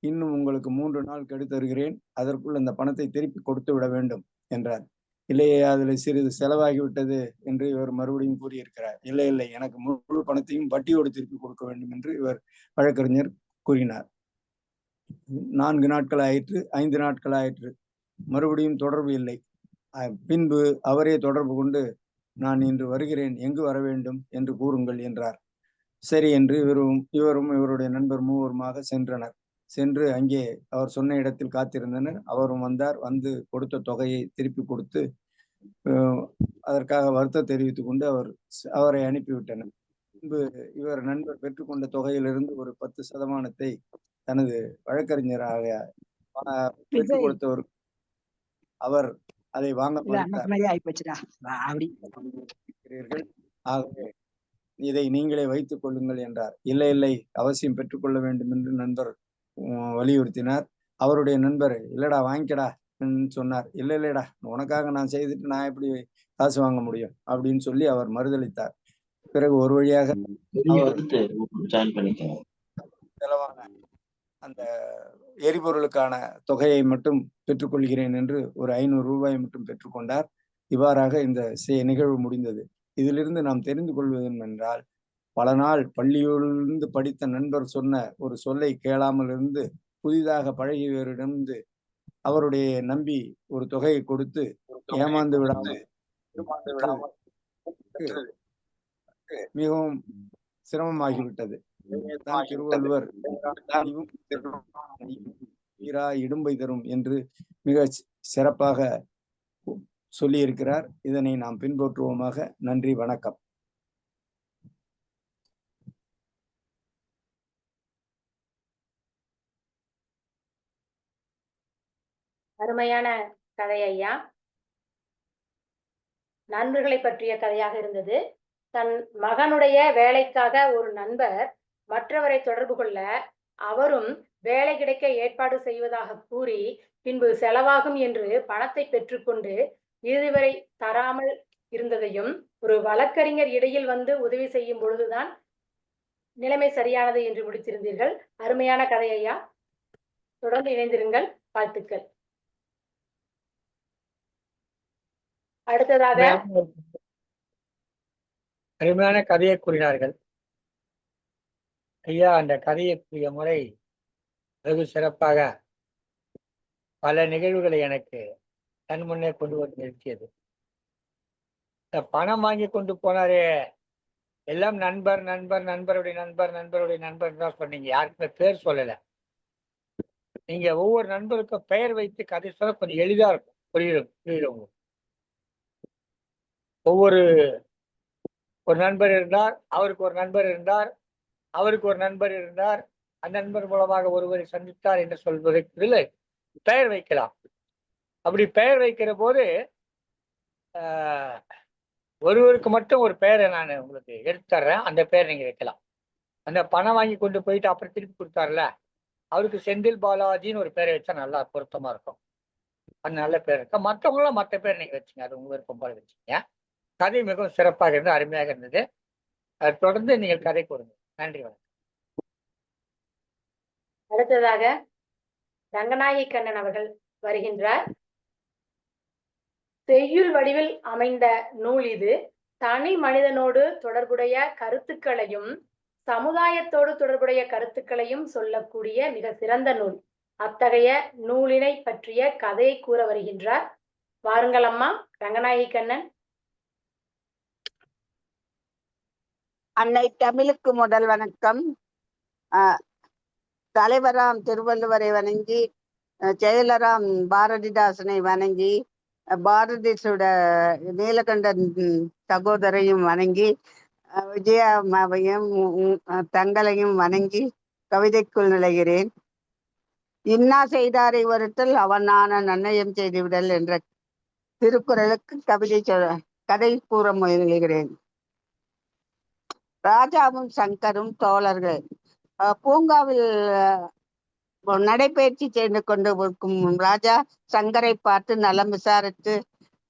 இன்னும் உங்களுக்கு 3 நாள் கெடு தருகிறேன், அதற்குள் அந்த பணத்தை திருப்பி கொடுத்து விட வேண்டும் என்றார். இல்லையே, அதில் சிறிது செலவாகிவிட்டது என்று இவர் மறுபடியும் கூறியிருக்கிறார். இல்லை, எனக்கு முழு பணத்தையும் வட்டியோடு திருப்பி கொடுக்க வேண்டும் என்று இவர் வழக்கறிஞர் கூறினார். 4 நாட்கள் ஆயிற்று, 5 நாட்கள் ஆயிற்று, மறுபடியும் தொடர்பு இல்லை. பின்பு அவரே தொடர்பு கொண்டு, நான் இன்று வருகிறேன், எங்கு வர வேண்டும் என்று கூறுங்கள் என்றார். சரி என்று இவரும் இவருடைய நண்பர் மூவருமாக சென்றனர். சென்று அங்கே அவர் சொன்ன இடத்தில் காத்திருந்தனர். அவரும் வந்தார். வந்து கொடுத்த தொகையை திருப்பி கொடுத்து அதற்காக வருத்தம் தெரிவித்துக் கொண்டு அவரை அனுப்பிவிட்டனர். பின்பு இவர் நண்பர் பெற்றுக்கொண்ட தொகையிலிருந்து ஒரு 10% தனது வழக்கறிஞராக பெற்றுக் கொடுத்தவர் அவர் அதை வாங்க ஆகவே இதை நீங்களே வைத்துக் கொள்ளுங்கள் என்றார். இல்லை, அவசியம் பெற்றுக்கொள்ள வேண்டும் என்று நண்பர் வலியுறுத்தினார். அவருடைய நண்பர், இல்லடா, வாங்கிக்கடா சொன்னார். இல்லடா, உனக்காக நான் செய்துட்டு நான் எப்படி காசு வாங்க முடியும் அப்படின்னு சொல்லி அவர் மறுதளித்தார். பிறகு ஒரு வழியாக செலவான அந்த எரிபொருளுக்கான தொகையை மட்டும் பெற்றுக்கொள்கிறேன் என்று ஒரு 500 ரூபாய் மட்டும் பெற்றுக்கொண்டார். இவ்வாறாக இந்த நிகழ்வு முடிந்தது. இதிலிருந்து நாம் தெரிந்து கொள்வது என்னவென்றால், பல நாள் பள்ளியிலிருந்து படித்த நண்பர் சொன்ன ஒரு சொல்லை கேளாமல் இருந்து புதிதாக பழகியவரிடமிருந்து அவருடைய நம்பி ஒரு தொகையை கொடுத்து ஏமாந்து விடாமல் மிகவும் சிரமமாகிவிட்டது. திருவள்ளுவர் இடும்பை தரும் என்று மிக சிறப்பாக சொல்லியிருக்கிறார். இதனை நாம் பின்பற்றுவோமாக. நன்றி, வணக்கம். அருமையான கதை ஐயா. நண்பர்களை பற்றிய கதையாக இருந்தது. தன் மகனுடைய வேலைக்காக ஒரு நண்பர் மற்றவரை தொடர்பு கொள்ள அவரும் வேலை கிடைக்க ஏற்பாடு செய்வதாக கூறி பின்பு செலவாகும் என்று பணத்தை பெற்றுக்கொண்டு இறுதி வரை தராமல் இருந்ததையும் ஒரு வழக்கறிஞர் இடையில் வந்து உதவி செய்யும் பொழுதுதான் நிலைமை சரியானது என்று முடித்திருந்தீர்கள். அருமையான கதை ஐயா. தொடர்ந்து இணைந்திருங்கள். வாழ்த்துக்கள். அடுத்ததாக அருமையான கதையை கூறினார்கள் ஐயா. அந்த கதையை கூறிய முறை வெகு சிறப்பாக பல நிகழ்வுகளை எனக்கு கண் முன்னே கொண்டு வந்து நிறுத்தியது. இந்த பணம் வாங்கி கொண்டு போனாரே, எல்லாம் நண்பர் நண்பர் நண்பருடைய நண்பர் நண்பருடைய நண்பர் தான் சொன்னீங்க. யாருக்குமே பேர் சொல்லல. நீங்க ஒவ்வொரு நண்பருக்கும் பெயர் வைத்து கதை சொல்ல கொஞ்சம் எளிதா இருக்கும். புரியுறவங்க ஒரு நண்பர் இருந்தார், அவருக்கு ஒரு நண்பர் இருந்தார், அவருக்கு ஒரு நண்பர் இருந்தார், அந்த நண்பர் மூலமாக ஒருவரை சந்தித்தார் என்று சொல்வதற்கு பெயர் வைக்கலாம். அப்படி பெயர் வைக்கிற போது ஒருவருக்கு மட்டும் ஒரு பெயரை நான் உங்களுக்கு எடுத்துறேன். அந்த பெயர் நீங்க வைக்கலாம். அந்த பணம் வாங்கி கொண்டு போயிட்டு அப்புறம் திருப்பி கொடுத்தாருல, அவருக்கு செந்தில் பாலாஜின்னு ஒரு பேரை வச்சா நல்லா பொருத்தமா இருக்கும். அது நல்ல பேர் இருக்கா. மற்றவங்களும் மற்ற பேர் நீங்க வச்சுங்க. அது உங்க விருப்பம் போல வச்சுங்க. கதை மிகவும் சிறப்பாக இருந்தது, அருமையாக இருந்தது. தொடர்ந்து நீங்கள் கதை கூறுங்க. நன்றி, வணக்கம். அடுத்ததாக ரங்கநாயகி கண்ணன் அவர்கள் வருகின்றார். செய்யுள் வடிவில் அமைந்த நூல் இது. தனி மனிதனோடு தொடர்புடைய கருத்துக்களையும் சமுதாயத்தோடு தொடர்புடைய கருத்துக்களையும் சொல்லக்கூடிய மிக சிறந்த நூல். அத்தகைய நூலினை பற்றிய கதையை கூற வருகின்றார். வாருங்கள் அம்மா ரங்கநாயகி கண்ணன். அன்னை தமிழுக்கு முதல் வணக்கம். தலைவராம் திருவள்ளுவரை வணங்கி, செயலராம் பாரதிதாசனை வணங்கி, பாரதிசுட நீலகண்டன் சகோதரையும் வணங்கி, விஜயாவையும் தங்களையும் வணங்கி கவிதைக்குள் நுழைகிறேன். இன்னா செய்தாரை வருத்தல் அவனான நன்னயம் செய்துவிடல் என்ற திருக்குறளுக்கு கதை கூற முயல்கிறேன். ராஜாவும் சங்கரும் தோழர்கள் பூங்காவில் நடைபயிற்சி செய்து கொண்டு இருக்கும் ராஜா சங்கரை பார்த்து நலம் விசாரித்து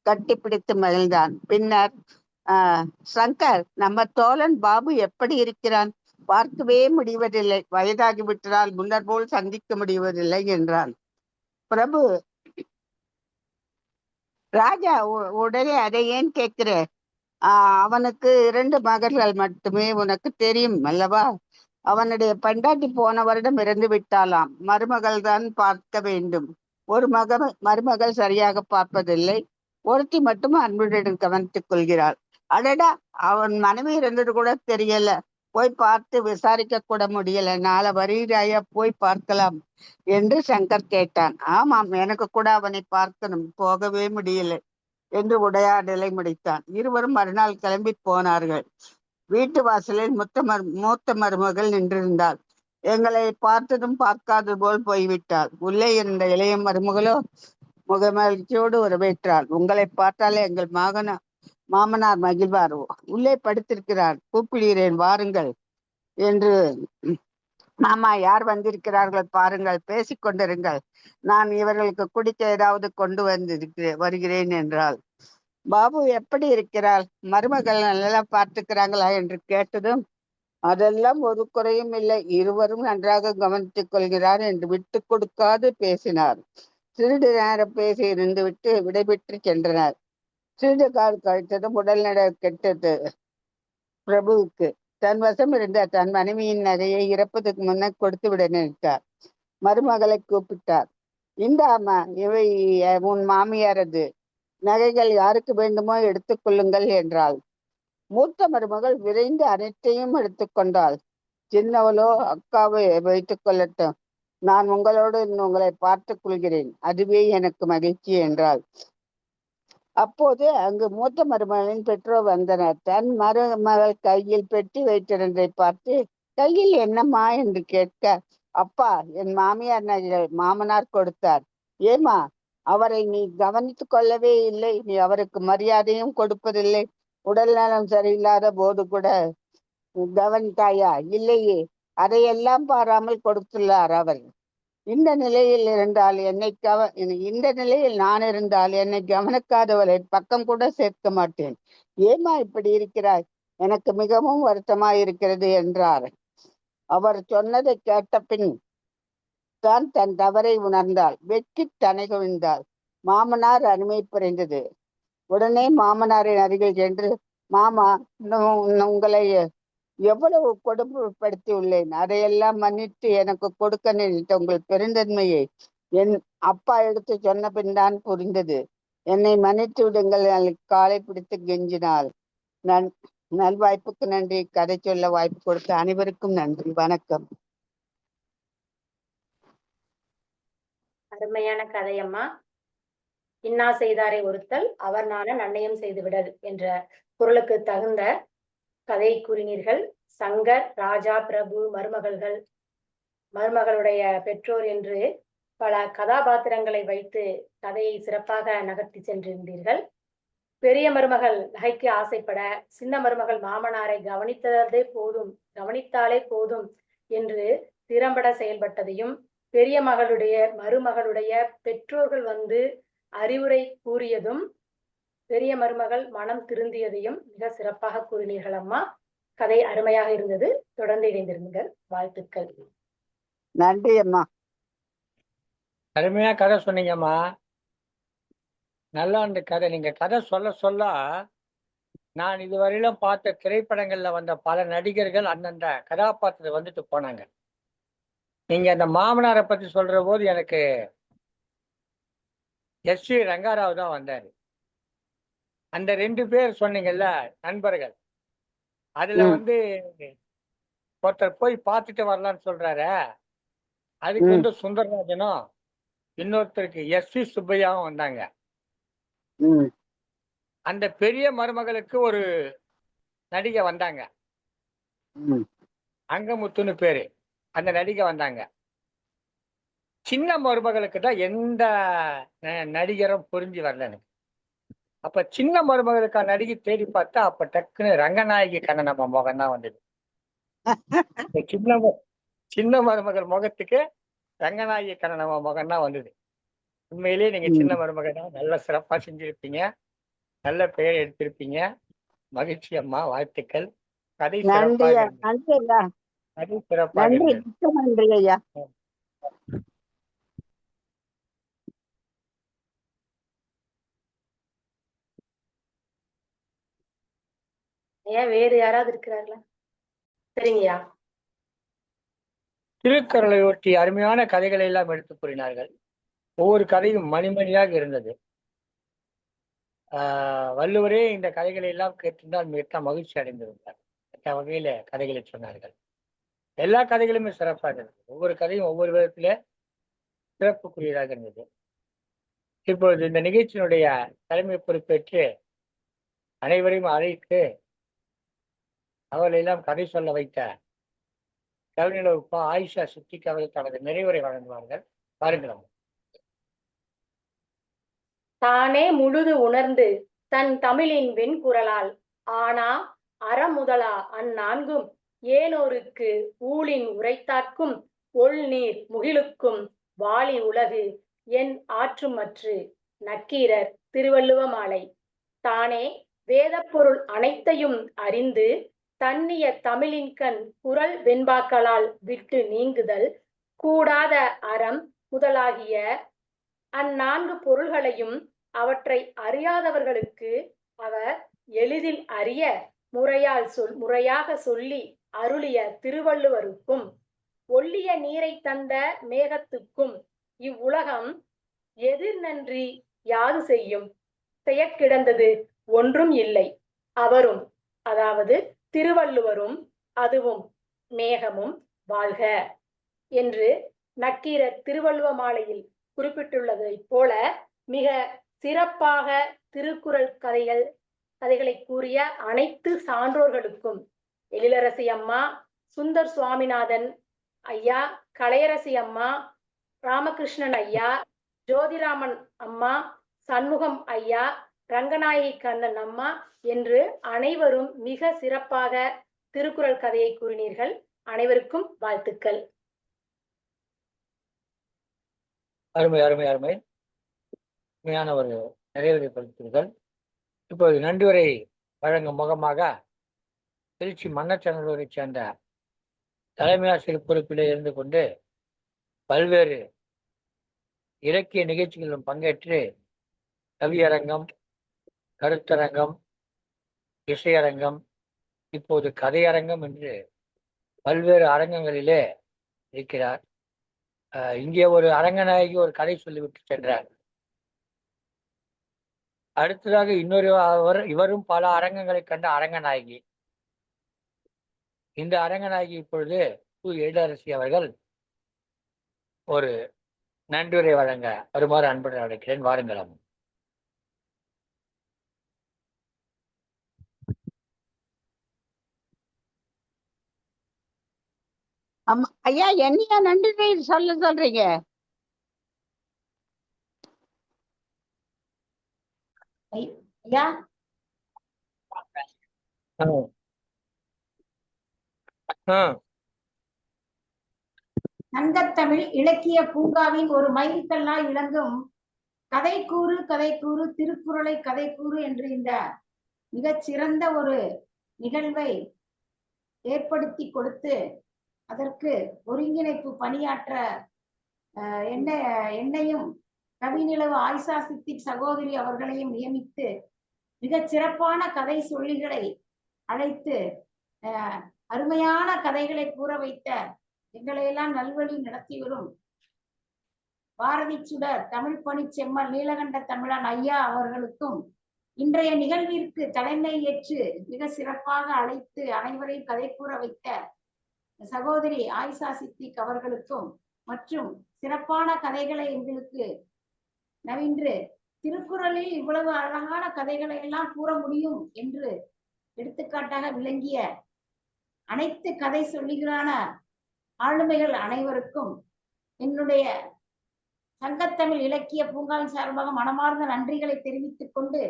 கட்டிப்பிடித்து மகிழ்ந்தான். பின்னர் சங்கர், நம்ம தோழன் பாபு எப்படி இருக்கிறான்? பார்க்கவே முடிவதில்லை. வயதாகிவிட்டதால் முன்னர் போல் சந்திக்க முடிவதில்லை என்றான். பிரபு ராஜா உடனே அதை ஏன் கேட்கிற? அவனுக்கு 2 மகள்கள் மட்டுமே உனக்கு தெரியும் அல்லவா? அவனுடைய பெண்டாட்டி போன வருடம் இறந்து விட்டாலாம். மருமகள் தான் பார்க்க வேண்டும். ஒரு மருமகள் சரியாக பார்ப்பதில்லை. ஒருத்தி மட்டும் அன்புடன் கவனித்துக் கொள்கிறாள். அடடா, அவன் மனைவி இருந்தது கூட தெரியல. போய் பார்த்து விசாரிக்க கூட முடியல. நாளை வருகிறாயா? போய் பார்க்கலாம் என்று சங்கர் கேட்டான். ஆமாம், எனக்கு கூட அவனை பார்க்கணும், போகவே முடியல என்று உரையாடலை முடித்தான். இருவரும் மறுநாள் கிளம்பி போனார்கள். வீட்டு வாசலில் மூத்த மருமகள் நின்றிருந்தாள். எங்களை பார்த்ததும் பார்க்காது போல் போய்விட்டாள். உள்ளே இருந்த இளைய மருமகளோ முகமகிழ்ச்சியோடு வரவேற்றாள். உங்களை பார்த்தாலே எங்கள் மாமனார் மகிழ்வார். உள்ளே படுத்திருக்கிறார், கூப்பிடுகிறேன், வாருங்கள் என்று. மாமா, யார் வந்திருக்கிறார்கள் பாருங்கள், பேசிக்கொண்டிருங்கள், நான் இவர்களுக்கு குடிக்க ஏதாவது கொண்டு வருகிறேன் என்றாள். பாபு எப்படி இருக்கிறாள்? மருமகள் நல்லா பார்த்துக்கிறாங்களா என்று கேட்டதும், அதெல்லாம் ஒரு குறையும் இல்லை, இருவரும் நன்றாக கவனித்துக் கொள்கிறார் என்று விட்டு கொடுக்காது பேசினார். சிறிது நேரம் பேசி இருந்து விட்டு விடைபெற்று சென்றனர். சிறிது கால் கழித்ததும் உடல்நடை கெட்டது பிரபுவுக்கு. தன் வசம் இருந்த தன் மனைவியின் நகையை இறப்பதற்கு முன்னர் கொடுத்து விட நினைத்தார். மருமகளை கூப்பிட்டார். இந்தாமா, இவை உன் மாமியாரது நகைகள், யாருக்கு வேண்டுமோ எடுத்துக் கொள்ளுங்கள் என்றாள். மூத்த மருமகள் விரைந்து அனைத்தையும் எடுத்துக்கொண்டாள். சின்னவளோ, அக்காவை வைத்துக் கொள்ளட்டும், நான் உங்களை பார்த்துக் கொள்கிறேன், அதுவே எனக்கு மகிழ்ச்சி என்றாள். அப்போது அங்கு மூத்த மருமகளின் பெற்றோர் வந்தனர். தன் மருமகள் கையில் பெட்டி வைத்திருந்ததை பார்த்து, கையில் என்னம்மா என்று கேட்க, அப்பா, என் மாமியார் நகைகள் மாமனார் கொடுத்தார். ஏமா, அவரை நீ கவனித்துக் கொள்ளவே இல்லை, நீ அவருக்கு மரியாதையும் கொடுப்பதில்லை, உடல் நலம் சரியில்லாத போது கூட கவனித்தாயா? இல்லையே, அதையெல்லாம் பாராமல் கொடுத்துள்ளார் அவர். இந்த நிலையில் நான் இருந்தால் என்னை கவனிக்காதவளை பக்கம் கூட சேர்க்க மாட்டேன். ஏமா இப்படி இருக்கிறாய்? எனக்கு மிகவும் வருத்தமாயிருக்கிறது என்றார். அவர் சொன்னதை கேட்ட பின் தான் தன் தவறை உணர்ந்தாள். வெட்கி தனை குவிந்தாள். மாமனார் அருமை புரிந்தது. உடனே மாமனாரின் அருகில் சென்று, மாமா, உங்களை எவ்வளவு கொடுமைப்படுத்தி உள்ளேன், அதையெல்லாம் மன்னித்து எனக்கு கொடுக்க நினைத்த உங்கள் பெருந்தன்மையை என் அப்பா எடுத்து சொன்ன பின் தான் புரிந்தது. என்னை மன்னித்து விடுங்கள், காலை பிடித்து கெஞ்சினாள். நல்வாய்ப்புக்கு நன்றி. கதை சொல்ல வாய்ப்பு கொடுத்த அனைவருக்கும் நன்றி. வணக்கம். அருமையான கதையம்மா. இன்னா செய்தாரை ஒருத்தல் அவர் நான நன்னயம் செய்து விடல் என்ற குரலுக்கு தகுந்த கதை கூறினீர்கள். சங்கர், ராஜா, பிரபு, மருமகளுடைய பெற்றோர் என்று பல கதாபாத்திரங்களை வைத்து கதையை சிறப்பாக நகர்த்தி சென்றிருந்தீர்கள். பெரிய மருமகள் நகைக்கு ஆசைப்பட, சின்ன மருமகள் மாமனாரை கவனித்தாலே போதும் என்று திறம்பட செயல்பட்டதையும், பெரிய மருமகளுடைய பெற்றோர்கள் வந்து அறிவுரை கூறியதும், பெரிய மருமகள் மனம் திருந்தியதையும் மிக சிறப்பாக கூறினீர்கள் அம்மா. கதை அருமையாக இருந்தது. தொடர்ந்து இணைந்திருந்தீர்கள். வாழ்த்துக்கள். நன்றி அம்மா. அருமையா கதை சொன்னீங்கம்மா. நல்லா இருந்த கதை. நீங்க கதை சொல்ல நான் இதுவரையிலும் பார்த்த திரைப்படங்கள்ல வந்த பல நடிகர்கள் அந்தந்த கதாபாத்திரத்தை வந்துட்டு போனாங்க. நீங்க அந்த மாமனாரை பத்தி சொல்ற போது எனக்கு எஸ்.வி. ரங்கராவ் தான் வந்தாரு. அந்த 2 பேர் சொன்னீங்கல்ல, நண்பர்கள், அதுல வந்து ஒருத்தர் போய் பார்த்துட்டு வரலான்னு சொல்றாரு. அதுக்கு வந்து சுந்தரராஜனும் இன்னொருத்தருக்கு எஸ்.வி. சுப்பையாவும் வந்தாங்க. அந்த பெரிய மருமகளுக்கு ஒரு நடிகை வந்தாங்க, அங்கமுத்துன்னு பேரு. அந்த நடிகை வந்தாங்க. சின்ன மருமகளுக்கு தான் எந்த நடிகரும் புரிஞ்சு வரல எனக்கு. அப்ப சின்ன மருமகளுக்கா நடிகை தேடி பார்த்தா, அப்ப டக்குன்னு ரங்கநாயகி கண்ணனம்மா முகம் தான் வந்தது. சின்ன மருமகள் முகத்துக்கு ரங்கநாயகி கண்ணனம்மா முகம் தான் வந்தது. உண்மையிலேயே நீங்க சின்ன மருமகள் தான் நல்லா சிறப்பா செஞ்சிருப்பீங்க, நல்ல பெயர் எடுத்திருப்பீங்க. மகிழ்ச்சி அம்மா, வாழ்த்துக்கள். கதை சிறப்பாக நன்றி ஐயா. ஏன் வேறு யாராவது இருக்கிறார்களா? சரிங்கய்யா. திருக்குறளை ஒட்டி அருமையான கதைகளை எல்லாம் எடுத்து கூறினார்கள். ஒவ்வொரு கதையும் மணிமணியாக இருந்தது. வள்ளுவரே இந்த கதைகளை எல்லாம் கேட்டிருந்தால் மிக மகிழ்ச்சி அடைந்திருந்தார். அந்த வகையில கதைகளை சொன்னார்கள். எல்லா கதைகளுமே சிறப்பாக இருந்தது. ஒவ்வொரு கதையும் ஒவ்வொரு விதத்திலே சிறப்புக்குரியதாக இருந்தது. இப்பொழுது இந்த நிகழ்ச்சியினுடைய தலைமை பொறுப்பேற்று அனைவரையும் அழைத்து அவர்களெல்லாம் கதை சொல்ல வைத்த கவிஞர்களுக்கு ஆயிஷா சித்திக் அவர்கள் தனது நிறைவுரை வழங்குவார்கள். பாருங்கள். தானே முழுது உணர்ந்து தன் தமிழின் வெண்குரலால் ஆனா அறமுதலா அந்நான்கும் ஏனோருக்கு ஊழின் உரைத்தார்க்கும் ஒள் நீர் முகிலுக்கும் வாளி உலகு என் ஆற்றுமற்று நக்கீரர் திருவள்ளுவ மாலை. தானே வேதப்பொருள் அனைத்தையும் அறிந்து தன்னிய தமிழின்கண் குரல் வெண்பாக்களால் விட்டு நீங்குதல் கூடாத அறம் முதலாகிய அந்நான்கு பொருள்களையும் அவற்றை அறியாதவர்களுக்கு அவர் எளிதில் அறிய முறையாக சொல்லி அருளிய திருவள்ளுவருக்கும் ஒள்ளிய நீரை தந்த மேகத்துக்கும் இவ்வுலகம் எதிர் நன்றி யாது செய்யும்? செயற்கிடந்தது ஒன்றும் இல்லை. அவரும், அதாவது திருவள்ளுவரும், அதுவும் மேகமும் வாழ்க என்று நக்கீரர் திருவள்ளுவ மாலையில் குறிப்பிட்டுள்ளதைப் போல மிக சிறப்பாக திருக்குறள் கதைகளை கூறிய அனைத்து சான்றோர்களுக்கும் எழிலரசி அம்மா, சுந்தர் சுவாமிநாதன் ஐயா, கலையரசி அம்மா, ராமகிருஷ்ணன் ஐயா, ஜோதிராமன் அம்மா, சண்முகம் ஐயா, ரங்கநாயகி கண்ணன் அம்மா என்று அனைவரும் மிக சிறப்பாக திருக்குறள் கதையை கூறினீர்கள். அனைவருக்கும் வாழ்த்துக்கள். அருமை அருமை அருமை உண்மையான ஒரு நிறைவுரைப்படுத்தீர்கள். இப்போது நன்றியுரை வழங்கும் முகமாக திருச்சி மன்னச்சநல்லூரை சேர்ந்த தலைமை ஆசிரியர் பொறுப்பிலே இருந்து கொண்டு பல்வேறு இலக்கிய நிகழ்ச்சிகளிலும் பங்கேற்று கவியரங்கம், கருத்தரங்கம், இசையரங்கம், இப்போது கதையரங்கம் என்று பல்வேறு அரங்கங்களிலே இருக்கிறார். இங்கே ஒரு அரங்கநாயகி ஒரு கதை சொல்லிவிட்டு சென்றார். அடுத்ததாக இவரும் பல அரங்கங்களை கண்ட அரங்கநாயகி. இந்த அரங்கநாயகி இப்பொழுது எழிலரசி அவர்கள் ஒரு நன்றியுரை வழங்க வருமாறு அன்புடன் அழைக்கிறேன். வாருங்கள். ஐயா, என்னையா நன்றி சொல்றீங்க? ஐயா, சங்கத்தமிழ் இலக்கிய பூங்காவின் ஒரு மைல்கல்லாய் விளங்கும் கதை கூறு திருக்குறளை கதை கூறு என்று இந்த மிகச் சிறந்த ஒரு நிகழ்வை ஏற்படுத்தி கொடுத்து அதற்கு ஒருங்கிணைப்பு பணியாற்ற என்னையும் கவிநிலவு ஆயிஷா சித்திக் சகோதரி அவர்களையும் நியமித்து மிகச் சிறப்பான கதை சொல்லிகளை அழைத்து அருமையான கதைகளை கூற வைத்த எங்களையெல்லாம் நல்வழி நடத்தி வரும் பாரதி சுடர் தமிழ் பணி செம்மல் நீலகண்ட தமிழன் ஐயா அவர்களுக்கும் இன்றைய நிகழ்விற்கு தலைமை ஏற்று மிக சிறப்பாக அழைத்து அனைவரையும் கதை கூற வைத்த சகோதரி ஆயிஷா சித்திக் அவர்களுக்கும் மற்றும் சிறப்பான கதைகளை எங்களுக்கு நவின்று திருக்குறளில் இவ்வளவு அழகான கதைகளை எல்லாம் கூற முடியும் என்று எடுத்துக்காட்டாக விளங்கிய அனைத்து கதை சொல்லிகளான ஆளுமைகள் அனைவருக்கும் என்னுடைய சங்கத்தமிழ் இலக்கிய பூங்காவின் சார்பாக மனமார்ந்த நன்றிகளை தெரிவித்துக் கொண்டு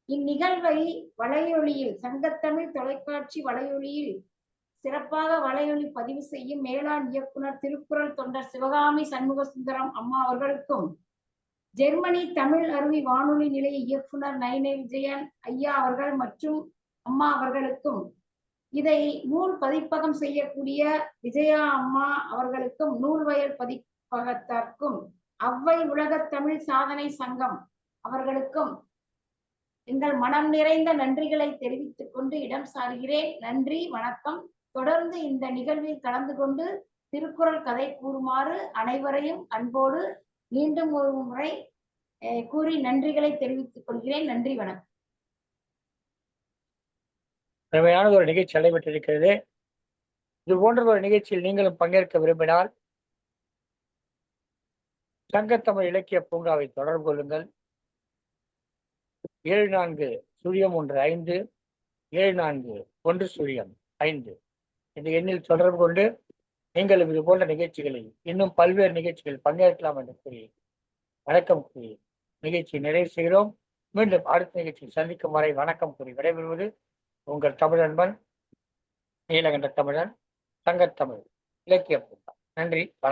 இந்நிகழ்வை வலையொலியில் சங்கத்தமிழ் தொலைக்காட்சி வலையொலியில் சிறப்பாக வலையொலி பதிவு செய்யும் மேலாண் இயக்குனர் திருக்குறள் தொண்டர் சிவகாமி சண்முக சுந்தரம் அம்மா அவர்களுக்கும் ஜெர்மனி தமிழ் அருவி வானொலி நிலைய இயக்குனர் நைனே விஜயன் ஐயா அவர்கள் மற்றும் அம்மா அவர்களுக்கும் இதை நூல் பதிப்பகம் செய்யக்கூடிய விஜயா அம்மா அவர்களுக்கும் நூல்வயல் பதிப்பகத்திற்கும் அவ்வை உலக தமிழ் சாதனை சங்கம் அவர்களுக்கும் எங்கள் மனம் நிறைந்த நன்றிகளை தெரிவித்துக் கொண்டு இடம் சாருகிறேன். நன்றி, வணக்கம். தொடர்ந்து இந்த நிகழ்வில் கலந்து கொண்டு திருக்குறள் கதை கூறுமாறு அனைவரையும் அன்போடு மீண்டும் ஒரு முறை கூறி நன்றிகளை தெரிவித்துக் கொள்கிறேன். நன்றி, வணக்கம். அருமையான ஒரு நிகழ்ச்சி நடைபெற்றிருக்கிறது. இது போன்ற ஒரு நிகழ்ச்சியில் நீங்களும் பங்கேற்க விரும்பினால் சங்கத்தமிழ் இலக்கிய பூங்காவை தொடர்பு கொள்ளுங்கள். 7401 7415 இந்த எண்ணில் தொடர்பு கொண்டு நீங்களும் இது போன்ற நிகழ்ச்சிகளில் இன்னும் பல்வேறு நிகழ்ச்சிகளில் பங்கேற்கலாம் என்று கூறி வணக்கம் கூறி நிகழ்ச்சி நிறைவு செய்கிறோம். மீண்டும் அடுத்த நிகழ்ச்சியில் சந்திக்கும் வரை வணக்கம் கூறி விடைபெறுவது உங்கள் தமிழன்பன் நீலகண்ட தமிழன், சங்கத்தமிழ் இலக்கிய பூங்கா. நன்றி, வணக்கம்.